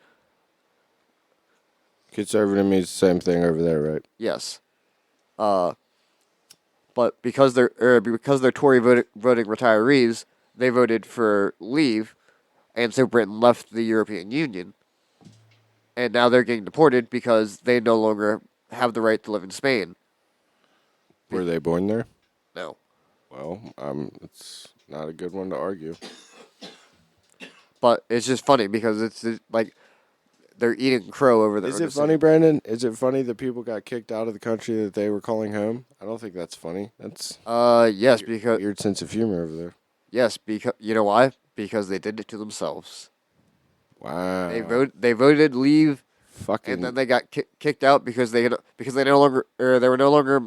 Conservative means the same thing over there, right? yes. But because they're Tory voting retirees, they voted for leave, and so Britain left the European Union. And now they're getting deported because they no longer have the right to live in Spain. Were they born there? No. Well, it's not a good one to argue. But it's just funny because it's like they're eating crow over there. Is it funny, Brandon? Is it funny that people got kicked out of the country that they were calling home? I don't think that's funny. That's Yes, because weird sense of humor over there. yes, because you know why? Because they did it to themselves. Wow. They voted leave, Fucking. and then they got kicked out because they no longer they were no longer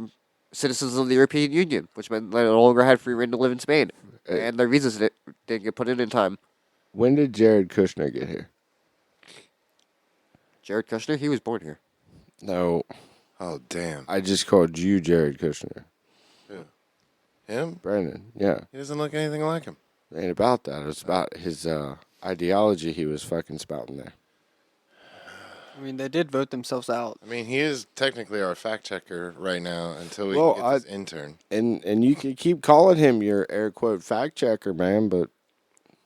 citizens of the European Union, which meant they no longer had free reign to live in Spain, and their visas didn't get put in time. When did Jared Kushner get here? Jared Kushner, he was born here. No, Oh, damn. I just called you Jared Kushner. Him? Brandon, yeah. He doesn't look anything like him. It ain't about that. It's about his ideology he was fucking spouting there. I mean, they did vote themselves out. I mean, he is technically our fact checker right now until we Well, can get this intern. And you can keep calling him your air quote fact checker, man, but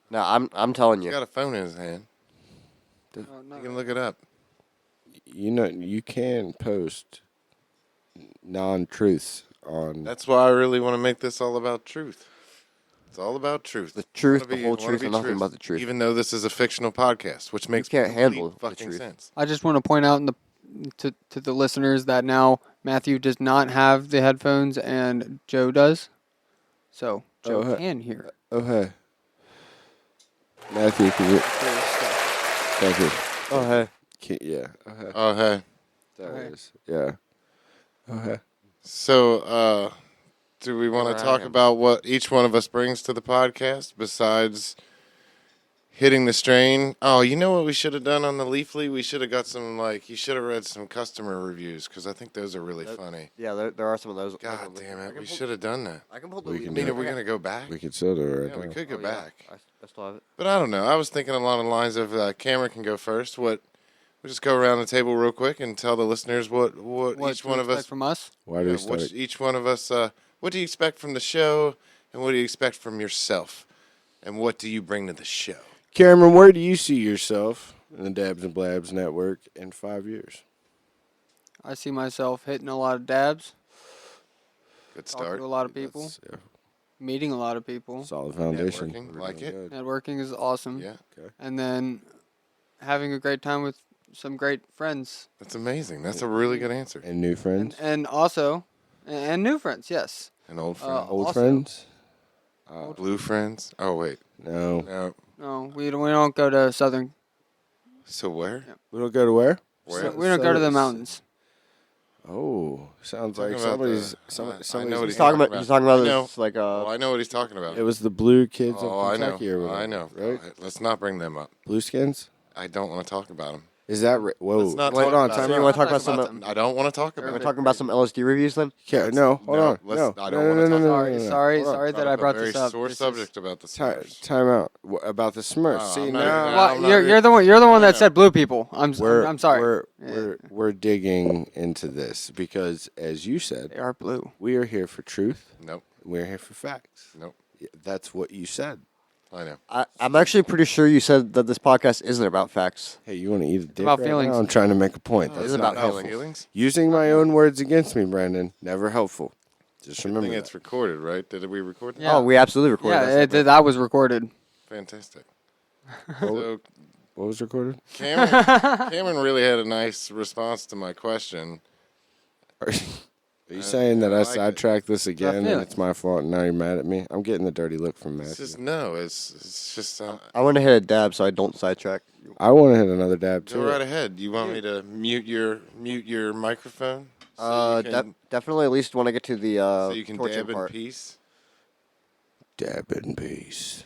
No, I'm telling He's you. got a phone in his hand. Oh, You no. can look it up. you know you can post non-truths on. That's why I really want to make this all about truth. It's all about truth. The truth, Wanna the whole wanna truth, be and nothing but the truth. Even though this is a fictional podcast, which makes can't complete handle the fucking truth. sense. I just want to point out to the listeners that now Matthew does not have the headphones and Joe does. So Joe can hear. Oh, hey. Matthew, can you... Thank you. Oh, hey. Yeah. Oh, hey. Oh, hey. There Okay. it is. Yeah. Oh, hey. So, do we want Where to I talk am. about what each one of us brings to the podcast besides hitting the strain? Oh, you know what we should have done on the Leafly? We should have got some, you should have read some customer reviews because I think those are really funny. Yeah, there are some of those. God damn it. We should have done that. I can pull the We lead. can I mean, do are we going to go back? We could still do it right Yeah, we now. could go Oh, yeah. back. I still have it. But I don't know. I was thinking along the lines of Cameron can go first. We'll just go around the table real quick and tell the listeners what each to one of expect us from us. Why do we start? each one of us what do you expect from the show and what do you expect from yourself and what do you bring to the show? Cameron, where do you see yourself in the Dabs and Blabs network in 5 years? I see myself hitting a lot of dabs, Good talking start. to a lot of people, That's a meeting a lot of people. solid foundation. Networking, We're like doing it. good. Networking is awesome. Yeah, And then having a great time with some great friends. that's amazing. That's a really good answer. And new friends? And also, and new friends, yes. And old friends, Old also- friends? blue friends. Oh wait, No. no. No, we don't go to Southern. So where? Yeah. We don't go to where? Where? We don't go to the mountains. Oh, sounds like Talking about somebody's. the- somebody's I know what He's he's talking about. about. He's talking about I know. this like Oh, I know what he's talking about. It was the blue kids Oh, of I know. Kentucky or whatever. I know. Right? Let's not bring them up. Blueskins? I don't want to talk about them. Is that right? Whoa. Let's not Hold talk on, about time it. you out. want to talk Talk about about some? I don't want to talk about We're it. talking about some LSD reviews then. Okay, no, hold on. let's- No, I no, don't no, wanna no, talk no, Sorry, no, no. sorry, Hold on. sorry that I brought very this up. sore This is- subject about the Smurfs. Time out. About the Smurfs. No, See, I'm now not even- Well, I'm not you're the one. You're the one that said blue people. I'm sorry. We're digging into this because, as you They said, are blue. we are here for truth. Nope. We're here for facts. Nope. Yeah, that's what you said. I know. I'm actually pretty sure you said that this podcast isn't about facts. Hey, you want to eat a dick about right feelings. now? I'm trying to make a point. It's That's about not helpful. feelings. Using my own words against me, Brandon, never helpful. Just I remember think that. it's recorded, right? Did we record that? Yeah. Oh, we absolutely recorded Yeah, that. that was recorded. Fantastic. What, So what was recorded? Cameron really had a nice response to my question. Are you saying that I I like it. sidetracked this again and feelings. it's my fault and now you're mad at me? I'm getting the dirty look from It's Matthew. just no. It's just I want to hit a dab so I don't sidetrack. I want to hit another dab too. go right ahead. You want me to mute your microphone so you can, Definitely at least when I get to the so you can torture dab in part. peace? Dab in peace.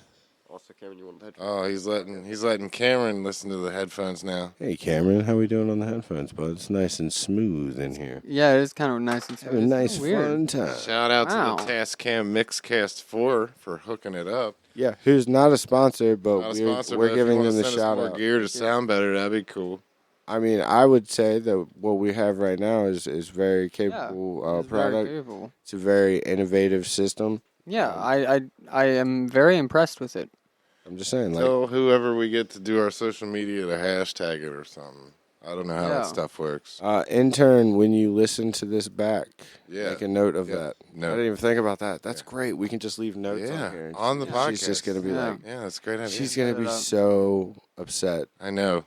Also, Cameron, you want that? Oh, he's letting Cameron listen to the headphones now. Hey Cameron, how we doing on the headphones, bud? It's nice and smooth in here. Yeah, it is kind of nice and Having a smooth. nice It's weird. fun time. Shout out Wow. to the Tascam Mixcast 4 for hooking it up. Yeah, who's not a sponsor, but Not a sponsor, we're but giving if you them wanna the send us shout more out. gear to sound better, that'd be cool. I mean, I would say that what we have right now is very capable It's very product. capable. It's a very innovative system. Yeah, I am very impressed with it. I'm just saying, like, Tell whoever we get to do our social media to hashtag it or something. I don't know how Yeah. that stuff works. intern, when you listen to this back, Yeah. make a note of Yeah. that. No. I didn't even think about that. That's great. We can just leave notes Yeah, on here. on the She's podcast. just gonna be Yeah. like, Yeah, that's a great idea. she's gonna be Set it up. so upset. I know.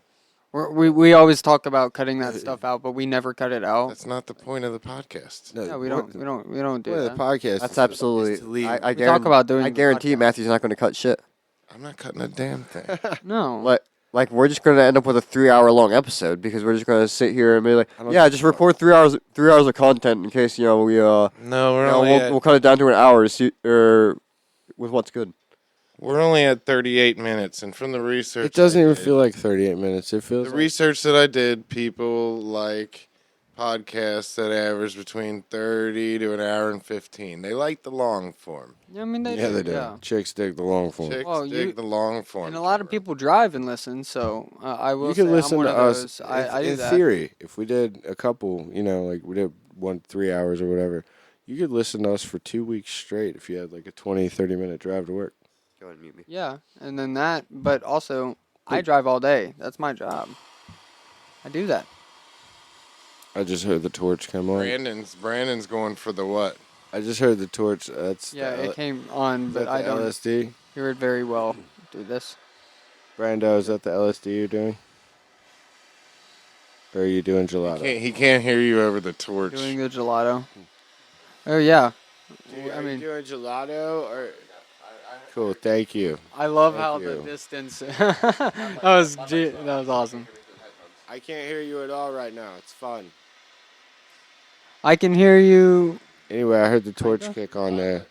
We always talk about cutting that stuff out, but we never cut it out. That's not the point of the podcast. No, Yeah, we what don't do the that. podcast. That's is absolutely. to leave. I We talk about doing I the guarantee podcast. Matthew's not going to cut shit. I'm not cutting a damn thing. No. Like we're just going to end up with a 3-hour long episode because we're just going to sit here and be like, I don't yeah, think just so. record 3 hours of content in case we No, we're we'll cut it down to an hour to see with what's good. we're only at 38 minutes, and from the research, It doesn't I even did- feel like 38 minutes. It feels the like research that I did. People like podcasts that average between 30 to an hour and 15. They like the long form. I mean, yeah, they do. Yeah. Chicks dig the long form. Chicks Well, dig you- the long form. And a lot of people drive and listen, so I will You say can listen I'm one to of us. those. I do in that. theory, if we did a couple, like we did 3 hours or whatever, you could listen to us for 2 weeks straight if you had like a 20, 30-minute drive to work. Go ahead and mute me. Yeah, and then that, but also I drive all day. That's my job. I do that. I just heard the torch come on. Brandon's going for the what? I just heard the torch. That's Yeah, the, it came on, is but that I the don't LSD. hear it very well. Do this. Brando, is that the LSD you're doing? Or are you doing gelato? He can't hear you over the torch. Doing the gelato. Oh yeah. Dude, I are you mean, doing gelato or? Cool, thank you. I love Thank how you. the distance. that was awesome. I can't hear you at all right now. It's fun. I can hear you. Anyway, I heard the torch Kinda. kick on there.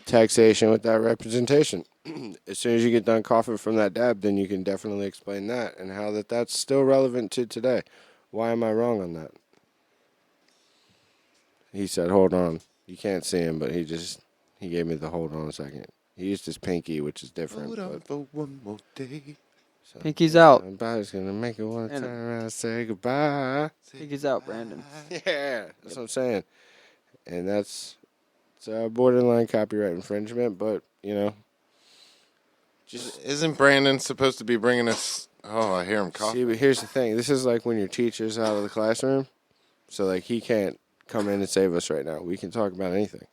Taxation without representation. As soon as you get done coughing from that dab, then you can definitely explain that and how that's still relevant to today. Why am I wrong on that? He said, hold on. You can't see him, but he gave me the hold on a second. He used his pinky, which is different. Hold on But, for one more day. so, Pinky's out. Somebody's going to make it want to And- turn around and say goodbye. Pinky's out, Brandon. Yeah, that's what I'm saying. And it's borderline copyright infringement, but, just Isn't Brandon supposed to be bringing us? Oh, I hear him see, coughing. but here's the thing. This is like when your teacher's out of the classroom. So, like, he can't come in and save us right now. We can talk about anything.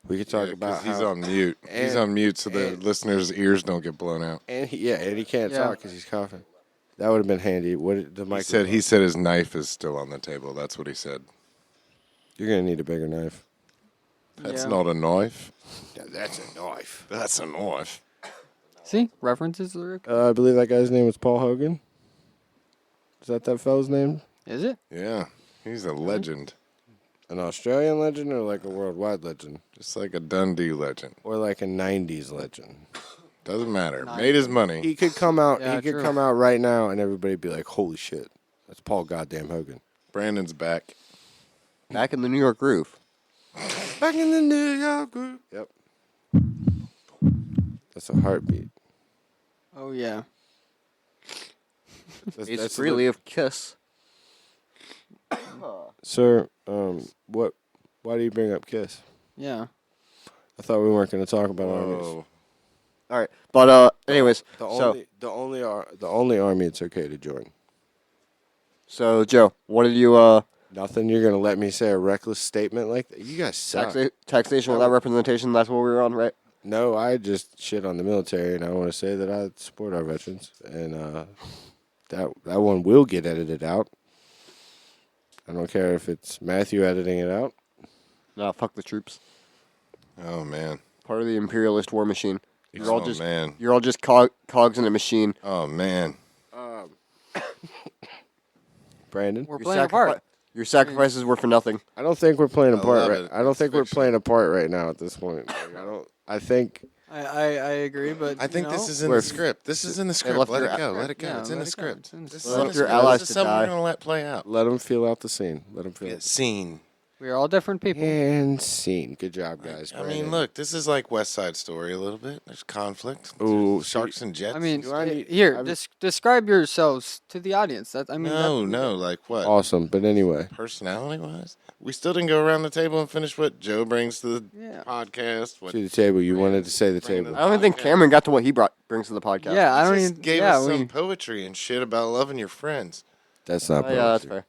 We can talk Yeah, about 'cause he's how... on mute. He's and- on mute so the and- listeners' ears don't get blown out. And he can't Yeah. talk because he's coughing. That would have been handy. What the microphone? He said his knife is still on the table. That's what he said. You're gonna need a bigger knife. That's Yeah. not a knife. Yeah, that's a knife. That's a knife. See references, lyric. I believe that guy's name was Paul Hogan. Is that fella's name? Is it? Yeah, he's a legend. An Australian legend or like a worldwide legend? Just like a Dundee legend. Or like a 90s legend? Doesn't matter. Nice. Made his money. He could come out. Yeah, he could true. come out right now, and everybody'd be like, "Holy shit, that's Paul goddamn Hogan." Brandon's back. Back in the New York groove. Back in the New York group. Yep. That's a heartbeat. Oh yeah. It's that's freely of Kiss. Sir, why do you bring up Kiss? Yeah. I thought we weren't going to talk about armies. Whoa. All right, but anyways, The so only army it's okay to join. Joe, what did you Nothing. You're gonna let me say a reckless statement like that? You guys suck. taxation without representation? That's what we were on, right? No, I just shit on the military, and I want to say that I support our veterans, and that one will get edited out. I don't care if it's Matthew editing it out. Nah, fuck the troops. Oh man. Part of the imperialist war machine. You're all just man. you're all just cogs in a machine. Oh man. Brandon, We're Your playing a sacrifi- part. Your sacrifices were for nothing. I don't think we're playing a I part. love Right. it. I don't It's think we're fiction. playing a part right now at this point. Like, I don't. I think I agree, but I think you this know, is in We're- the script. This is in the script. left Let your it go. a- Let it go. yeah, It's in let the it go. script. It's in the This script. is in Left the your script. allies This is to something die. we're gonna let play out. let them feel out the scene. Let them feel. Yeah, scene. we are all different people. And scene. Good job, guys. I mean, Brandon. look, this is like West Side Story a little bit. There's conflict. Ooh, There's sharks and jets. I mean, Do I need- here, I'm- describe yourselves to the audience. That I mean, no, like what? Awesome, but anyway. Personality wise, we still didn't go around the table and finish what Joe brings to the Yeah. podcast. What To the table. You wanted to say the Brandon. table. I don't even think Cameron got to what he brings to the podcast. Yeah, I don't just even. gave Yeah, us we. some poetry and shit about loving your friends. That's not. Oh, yeah, that's poetry. fair.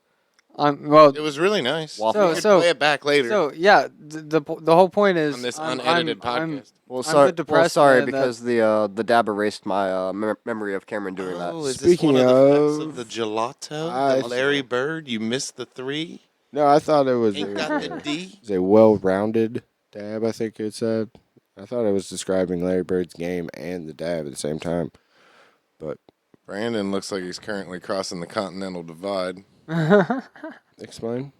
Well, It was really nice. Waffle. We could So- play it back later so yeah, the whole point is on this I'm- unedited I'm- podcast. Well, I'm sorry. the depressed sorry, man that- because the dab erased my memory of Cameron doing that. Oh, is Speaking this one of the effects of- of the gelato? I- The Larry Bird? You missed the 3? No, I thought it was Ain't got the D? a well-rounded dab. I think it said. I thought it was describing Larry Bird's game and the dab at the same time. But Brandon looks like he's currently crossing the continental divide. explain.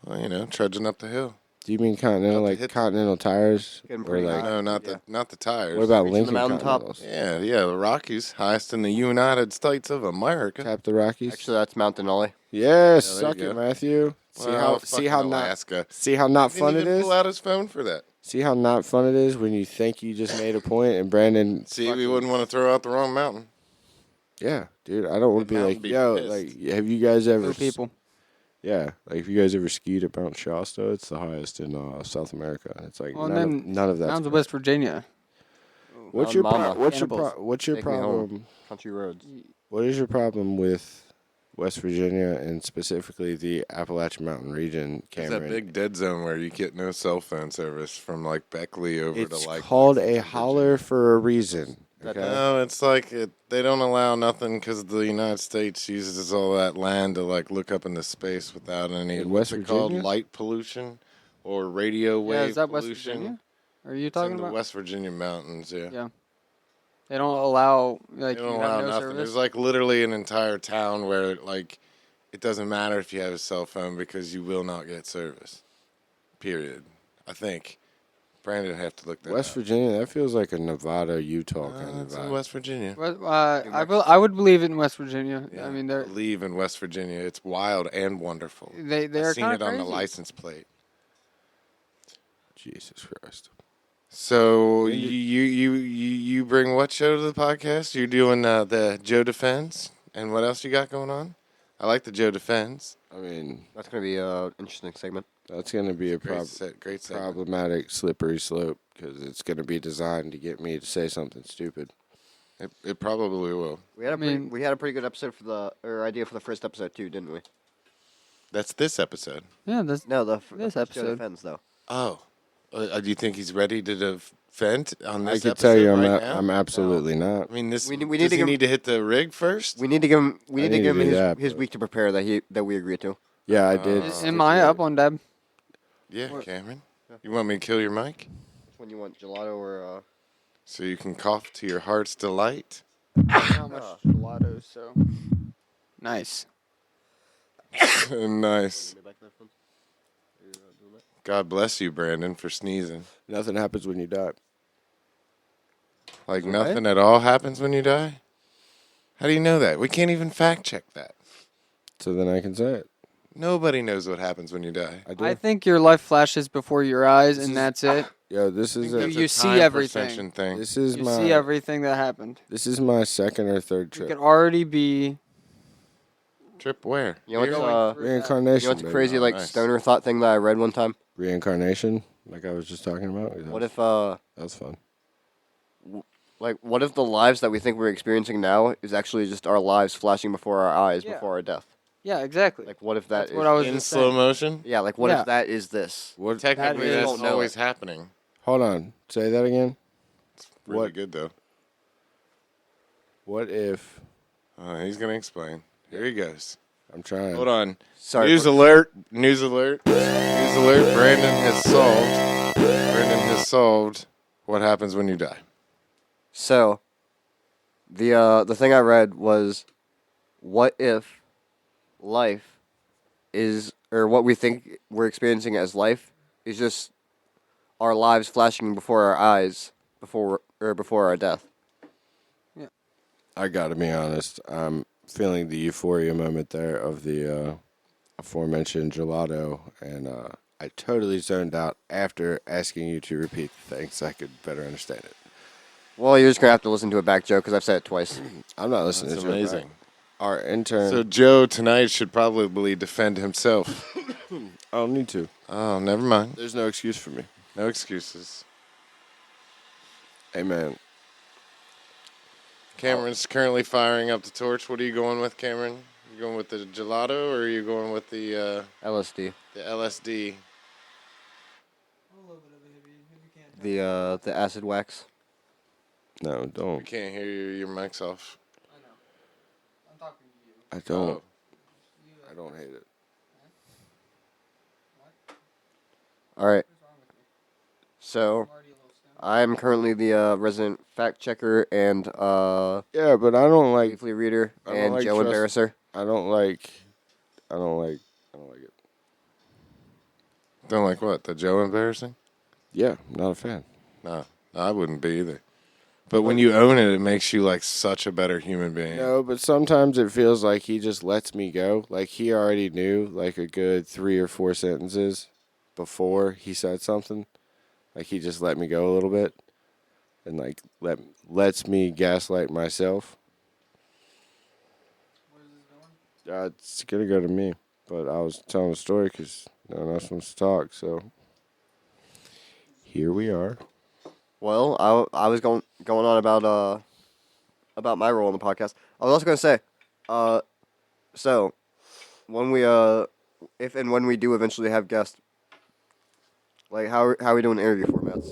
Well, you know, trudging up the hill. Do you mean continental, About to like hit- Continental tires, Getting or pretty like high. No, not yeah. the tires. what about Reaching the Lincoln mountaintop. Continentals? Yeah, the Rockies, highest in the United States of America. Tap the Rockies. Actually, that's Mount Denali. Yes, Yeah, there suck you it, go. Matthew. See Well, how fucking Alaska. see how not He fun didn't it even is. pull out his phone for that. See how not fun it is when you think you just made a point and Brandon. See, we wouldn't want to throw out the wrong mountain. Yeah, dude, I don't want to The be mountain like, be yo, pissed. like, have you guys ever? for people. Yeah, like if you guys ever skied at Mount Shasta, it's the highest in South America. It's like Well, none of that. Mountains of West Virginia. What's your Mama. what's your Cannibals. what's your Take me home. problem? Country roads. What is your problem with West Virginia and specifically the Appalachian Mountain region, There's Cameron. that big dead zone where you get no cell phone service from like Beckley over It's to like. called a Lexington, holler Virginia. for a reason. That- Okay? No, it's like they don't allow nothing because the United States uses all that land to like look up into space without any In what's West it called, Virginia? light pollution or radio wave Yeah, is that West pollution. Virginia? Are you It's talking in the about? West Virginia mountains. Yeah, Yeah. They don't allow like they don't you have allow no nothing. service. There's like literally an entire town where like it doesn't matter if you have a cell phone because you will not get service. Period. I think. Brandon would have to look that West up. Virginia, that feels like a Nevada, Utah kind of It's in vibe. West Virginia. I would believe it in West Virginia. Yeah, I mean, they're believe in West Virginia. It's wild and wonderful. they I've are seen kind it of on crazy. the license plate. Jesus Christ. So you bring what show to the podcast? You're doing the Joe Defends, and what else you got going on? I like the Joe Defends. I mean, That's gonna be an interesting segment. that's going to be a Great set, great segment. problematic slippery slope because it's going to be designed to get me to say something stupid. It probably will. We had a I mean- we had a pretty good episode idea for the first episode too, didn't we? That's this episode. Yeah, that's No, the This first Joe episode. Defends though. Oh, do you think he's ready to defend on I this could episode tell you right now? I'm absolutely not. I mean, this. We need does to he give- need to hit the rig first? We need to give him I need to do that, his but- week to prepare that we agreed to. Yeah, I did. am I up on Deb? Yeah, Cameron. You want me to kill your mic When you want gelato or so you can cough to your heart's delight? How much gelato? So nice. Nice. God bless you, Brandon, for sneezing. Nothing happens when you die. Like nothing at all happens when you die? How do you know that? We can't even fact check that. So then I can say it. Nobody knows what happens when you die. I do. I think your life flashes before your eyes, and that's it. Yo, this is That's a, a You see time everything. perception thing. this is You my see everything that happened. this is my second or third You trip. could already be Trip where? you know what's going through that. Reincarnation. you know what's a baby. crazy like nice. stoner thought thing that I read one time? Reincarnation, like I was just talking about. What if that was fun? what if the lives that we think we're experiencing now is actually just our lives flashing before our eyes Yeah. before our death? Yeah, exactly. Like what if That's that what is I was In just slow saying. motion? Yeah, like what Yeah. if that is this? What? Technically, That is- that's Won't know always it. happening. Hold on. Say that again. Really What? good, though. What if He's going to explain. Here he goes. I'm trying? Hold on. Sorry. News alert. News alert. News alert. Brandon has solved what happens when you die. So, the thing I read was, what if life is, or what we think we're experiencing as life is just our lives flashing before our eyes before our death. I gotta be honest. I'm feeling the euphoria moment there of the aforementioned gelato, and I totally zoned out after asking you to repeat the thing so I could better understand it. Well, you're just gonna have to listen to it back, Joe, because I've said it twice. I'm not listening That's to it. amazing. Right? Our intern. So Joe tonight should probably defend himself. I don't need to. Oh, never mind. There's no excuse for me. No excuses. Hey man, Cameron's currently firing up the torch. What are you going with, Cameron? You going with the gelato or are you going with the LSD. LSD? The acid wax. no, We don't. can't hear you. Your mic's off. I don't. Oh. I don't hate it. All right. So, I'm currently the resident fact checker and Yeah, but I don't like. briefly reader I don't and like Joe trust- embarrasser. I don't like. I don't like. I don't like it. Don't like what? The Joe embarrassing? Yeah, not a fan. No, I wouldn't be either. But when you own it, it makes you like such a better human being. No, but sometimes it feels like he just lets me go. Like he already knew like a good 3 or 4 sentences before he said something. Like he just let me go a little bit, and like lets me gaslight myself. It's gonna go to me, but I was telling a story because no one else wants to talk. So here we are. Well, I was going on about my role in the podcast. I was also going to say, So, when we if and when we do eventually have guests, like how are we doing interview formats?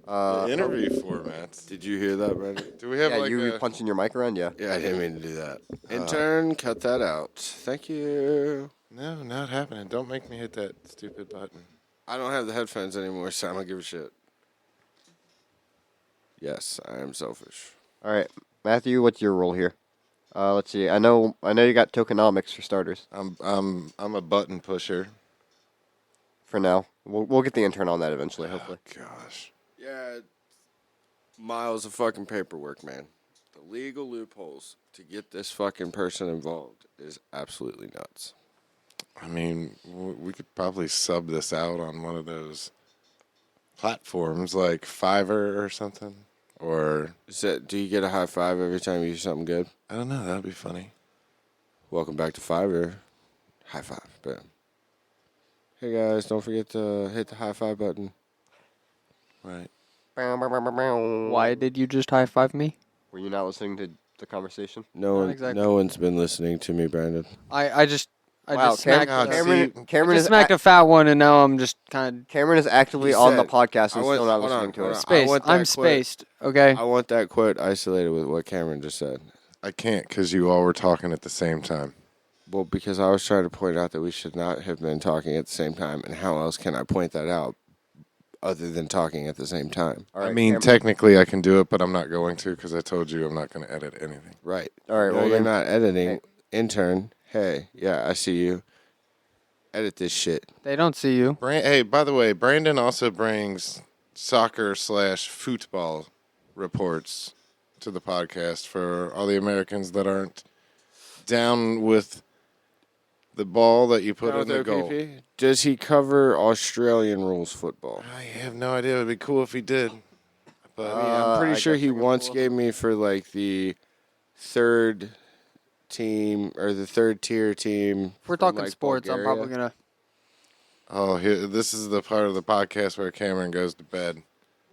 The interview formats. Did you hear that, Brandon? Do we have Yeah, like you a? punching your mic around, yeah. Yeah, I didn't mean to do that. Intern, cut that out. Thank you. No, not happening. Don't make me hit that stupid button. I don't have the headphones anymore, so I don't give a shit. Yes, I am selfish. All right, Matthew, what's your role here? Let's see. I know you got tokenomics for starters. I'm a button pusher. For now, we'll get the intern on that eventually, hopefully. Gosh. Yeah, miles of fucking paperwork, man. The legal loopholes to get this fucking person involved is absolutely nuts. I mean, we could probably sub this out on one of those platforms like Fiverr or something. Or Do you get a high five every time you do something good? I don't know. That'd be funny. Welcome back to Fiverr. High five, bam. Hey guys, don't forget to hit the high five button. Right. Why did you just high five me? Were you not listening to the conversation? No exactly. one's been listening to me, Brandon. I just Wow, smacked God, Cameron I is just smacked a fat one, and now I'm just kind Cameron is actively He on the said- podcast and I went- still not hold on, listening to hold us. on. of spaced. want that I'm quote. spaced. Okay. I want that quote isolated with what Cameron just said. I can't because you all were talking at the same time. Well, because I was trying to point out that we should not have been talking at the same time, and how else can I point that out other than talking at the same time? All right, I mean, technically I can do it, but I'm not going to because I told you I'm not going to edit anything. Right. All right, No, well you're then- not editing. Hey. Intern, hey, yeah, I see you. Edit this shit. They don't see you. Hey, by the way, Brandon also brings soccer/football reports to the podcast for all the Americans that aren't down with the ball that you put in the goal. Does he cover Australian rules football? I have no idea. It would be cool if he did. But I'm pretty I sure guess he we're gonna once pull up gave me for like the third team or the third tier team. If we're from, talking like, sports, I'm Bulgaria. probably gonna. this is the part of the podcast where Cameron goes to bed.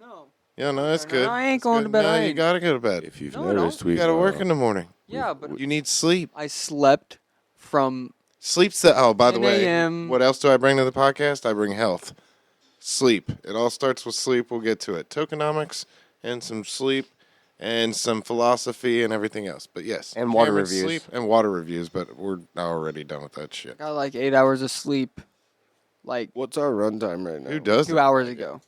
No. Yeah, no, that's No, good. I ain't That's going good. to bed. No, I you ain't. gotta go to bed. If you've No, I noticed, don't. You gotta work in the morning. Yeah, but You need sleep. I slept from. Sleep's the. Oh, by the 10 way, a.m.. what else do I bring to the podcast? I bring health. Sleep. It all starts with sleep. We'll get to it. Tokenomics and some sleep and some philosophy and everything else. But yes. And water Cameron's reviews. Sleep and water reviews, but we're already done with that shit. Got like 8 hours of sleep, like What's our runtime right now? Who does 2 hours ago.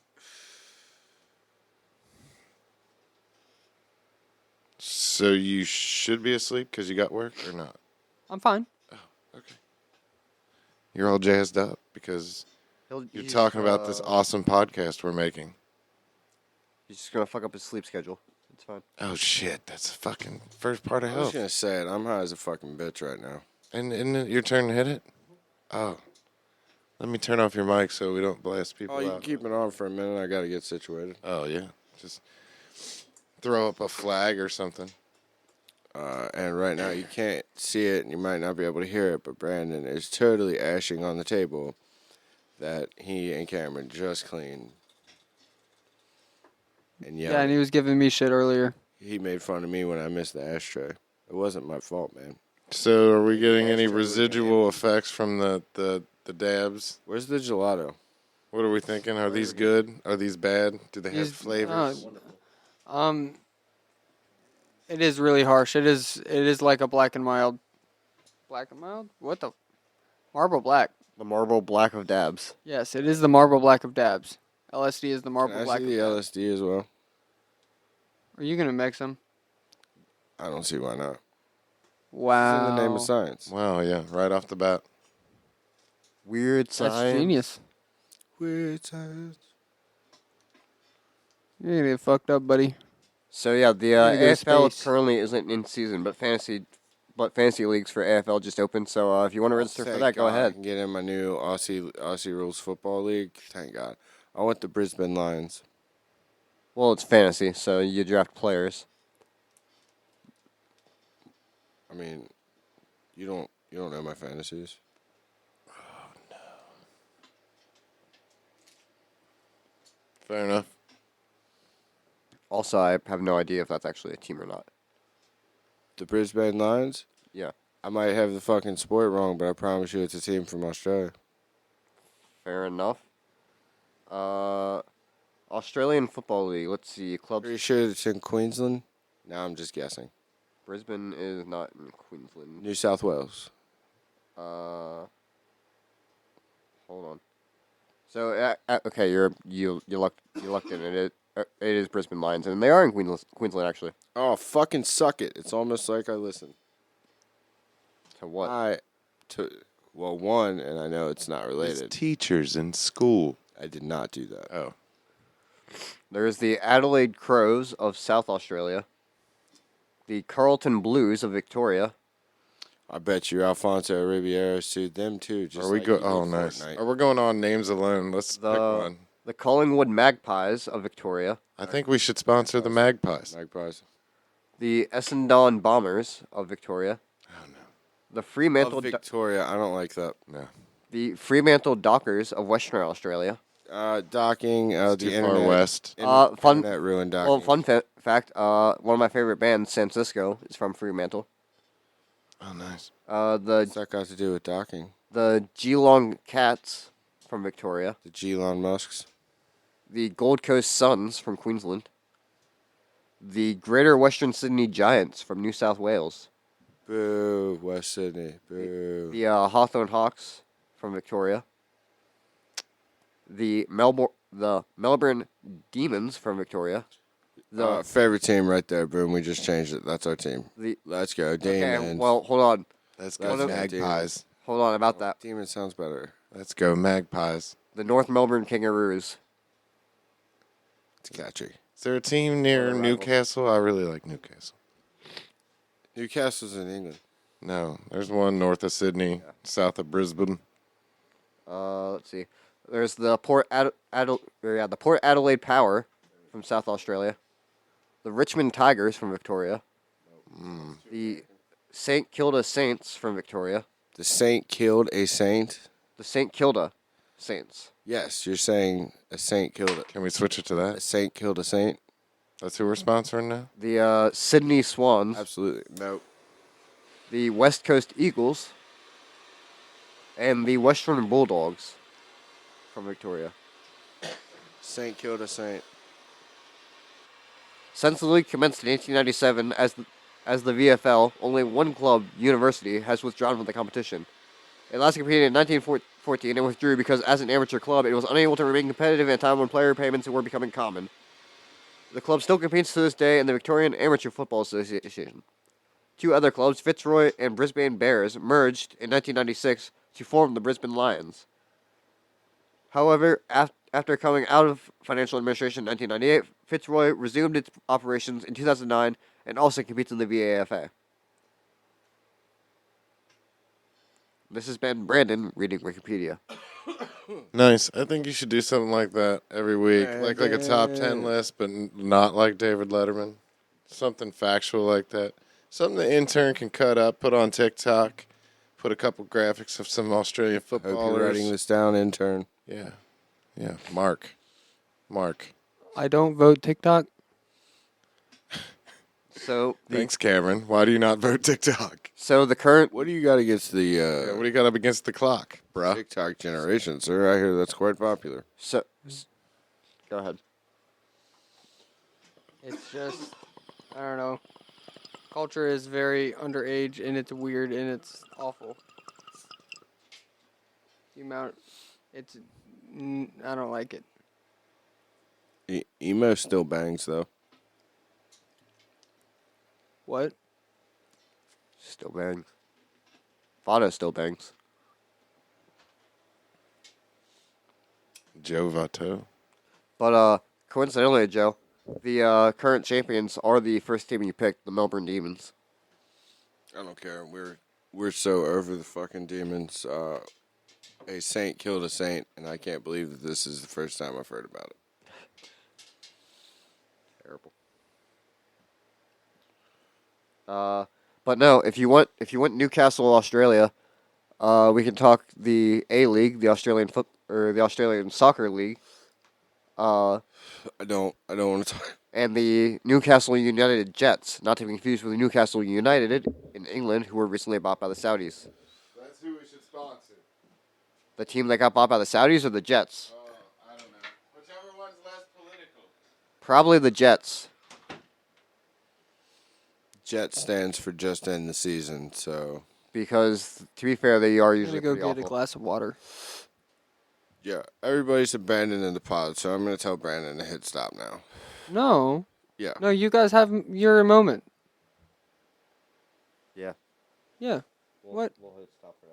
So you should be asleep because you got work or not? I'm fine. Okay. You're all jazzed up because you're talking about this awesome podcast we're making. He's just gonna fuck up his sleep schedule. It's fine. Oh shit, that's the fucking first part of I was health. gonna say it. I'm high as a fucking bitch right now. And isn't it your turn to hit it? Oh. Let me turn off your mic so we don't blast people Oh, you out. can keep it on for a minute. I gotta get situated. Oh yeah. Just throw up a flag or something. And right now you can't see it and you might not be able to hear it, but Brandon is totally ashing on the table that he and Cameron just cleaned. And Yeah, and he was giving me shit earlier. he made fun of me when I missed the ashtray. It wasn't my fault, man. So are we getting any Ashtray was residual effects from the dabs? Where's the gelato? What are we thinking? Are these good? Are these bad? Do they have These- flavors? It is really harsh. It is like a black and mild. Black and mild? What the? Marble black. The marble black of dabs. Yes, it is the marble black of dabs. LSD is the marble Can I black see of the dabs. LSD as well? Are you gonna mix them? I don't see why not. Wow. It's in the name of science. Wow, yeah, right off the bat. Weird That's science. genius. Weird science. You're gonna get fucked up, buddy. So yeah, the Gotta go to AFL space. currently isn't in season, but fantasy leagues for AFL just opened. So if you want to register for Thank that, go God I ahead. can get in my new Aussie Rules Football League. Thank God. I want the Brisbane Lions. Well, it's fantasy, so you draft players. I mean, you don't know my fantasies. Fair enough. Also, I have no idea if that's actually a team or not. The Brisbane Lions? Yeah, I might have the fucking sport wrong, but I promise you it's a team from Australia. fair enough. Australian Football League. Let's see. Clubs. Pretty sure it's in Queensland? No, I'm just guessing. Brisbane is not in Queensland. New South Wales. Hold on. So, okay, you lucked in it. It is Brisbane Lions, and they are in Queensland actually. Oh, fucking suck it. It's almost like I listen. To what? One, and I know it's not His related. teachers in school. I did not do that. Oh, There's the Adelaide Crows of South Australia, the Carlton Blues of Victoria, I bet you Alfonso Ribeiro sued them too. Just are we like go? he did Oh, nice. Fortnite. Are we going on names alone? Let's pick one. the Collingwood Magpies of Victoria, I think we should sponsor the Magpies. Magpies. the Essendon Bombers of Victoria, Oh no, the Fremantle Victoria, I don't like that. no. the Fremantle Dockers of Western Australia. Docking, It's the too internet. far west. Fun- Internet ruined docking. Well, fun fact, one of my favorite bands, San Cisco, is from Fremantle. Oh, nice. What's that got to do with docking? The Geelong Cats from Victoria, The Elon Musks. the Gold Coast Suns from Queensland, the Greater Western Sydney Giants from New South Wales, Boo, West Sydney. Boo. the Hawthorn Hawks from Victoria, the Melbourne Demons from Victoria, the Favorite team right there. Boom, we just changed it. That's our team. the Let's go. okay, Demons. well, hold on Let's That's go not Magpies. about that. Demons sounds better. Let's go Magpies. The North Melbourne Kangaroos. It's catchy. Is there a team near Other rivals. Newcastle? I really like Newcastle. Newcastle's in England. No, there's one north of Sydney, south of Brisbane. Let's see. There's the Port Adelaide Power from South Australia, the Richmond Tigers from Victoria, the St Kilda Saints from Victoria, The Saint killed a saint. the St Kilda Saints. Yes, you're saying a saint killed it. Can we switch it to A that? saint killed a saint. That's who we're sponsoring now? The Sydney Swans, Absolutely. Nope. the West Coast Eagles, and the Western Bulldogs from Victoria. Saint killed a saint. Since the league commenced in 1897 as the VFL, only one club, University, has withdrawn from the competition. It last competed in 1914 and withdrew because, as an amateur club, it was unable to remain competitive at a time when player payments were becoming common. The club still competes to this day in the Victorian Amateur Football Association. Two other clubs, Fitzroy and Brisbane Bears, merged in 1996 to form the Brisbane Lions. However, after coming out of financial administration in 1998, Fitzroy resumed its operations in 2009 and also competes in the VAFA. This has been Brandon reading Wikipedia. Nice. I think you should do something like that every week, like a top 10 list, but not like David Letterman. Something factual like that. Something the intern can cut up, put on TikTok, put a couple graphics of some Australian Hope footballers. you're writing this down, intern. Yeah. Mark. I don't vote TikTok. So, Thanks, Cameron. Why do you not vote TikTok? so the current What do you got against the Yeah, what do you got up against the clock, bruh? TikTok generation, sir? I hear that's quite popular. go ahead. It's just, I don't know. Culture is very underage and it's weird and it's awful. The amount, I don't like it. Emo still bangs though. What? Still bangs. Vado still bangs. Joe Votto. But coincidentally, Joe, the current champions are the first team you picked, the Melbourne Demons. I don't care. We're so over the fucking demons. A saint killed a saint, and I can't believe that this is the first time I've heard about it. Terrible. But no, if you want Newcastle, Australia, we can talk the A League, the Australian Soccer League. Uh, I don't want to talk. and the Newcastle United Jets, not to be confused with the Newcastle United in England, who were recently bought by the Saudis. That's who we should sponsor. The team that got bought by the Saudis or the Jets? Oh, I don't know. Whichever one's less political. Probably the Jets. Jet stands for just end the season, so Because, to be fair, they are I'm usually gonna go pretty get a awful. glass of water. yeah, everybody's abandoning the pod, so I'm gonna tell Brandon to hit stop now. No, Yeah. no, you guys have your moment. Yeah. Yeah. What? We'll hit stop for now.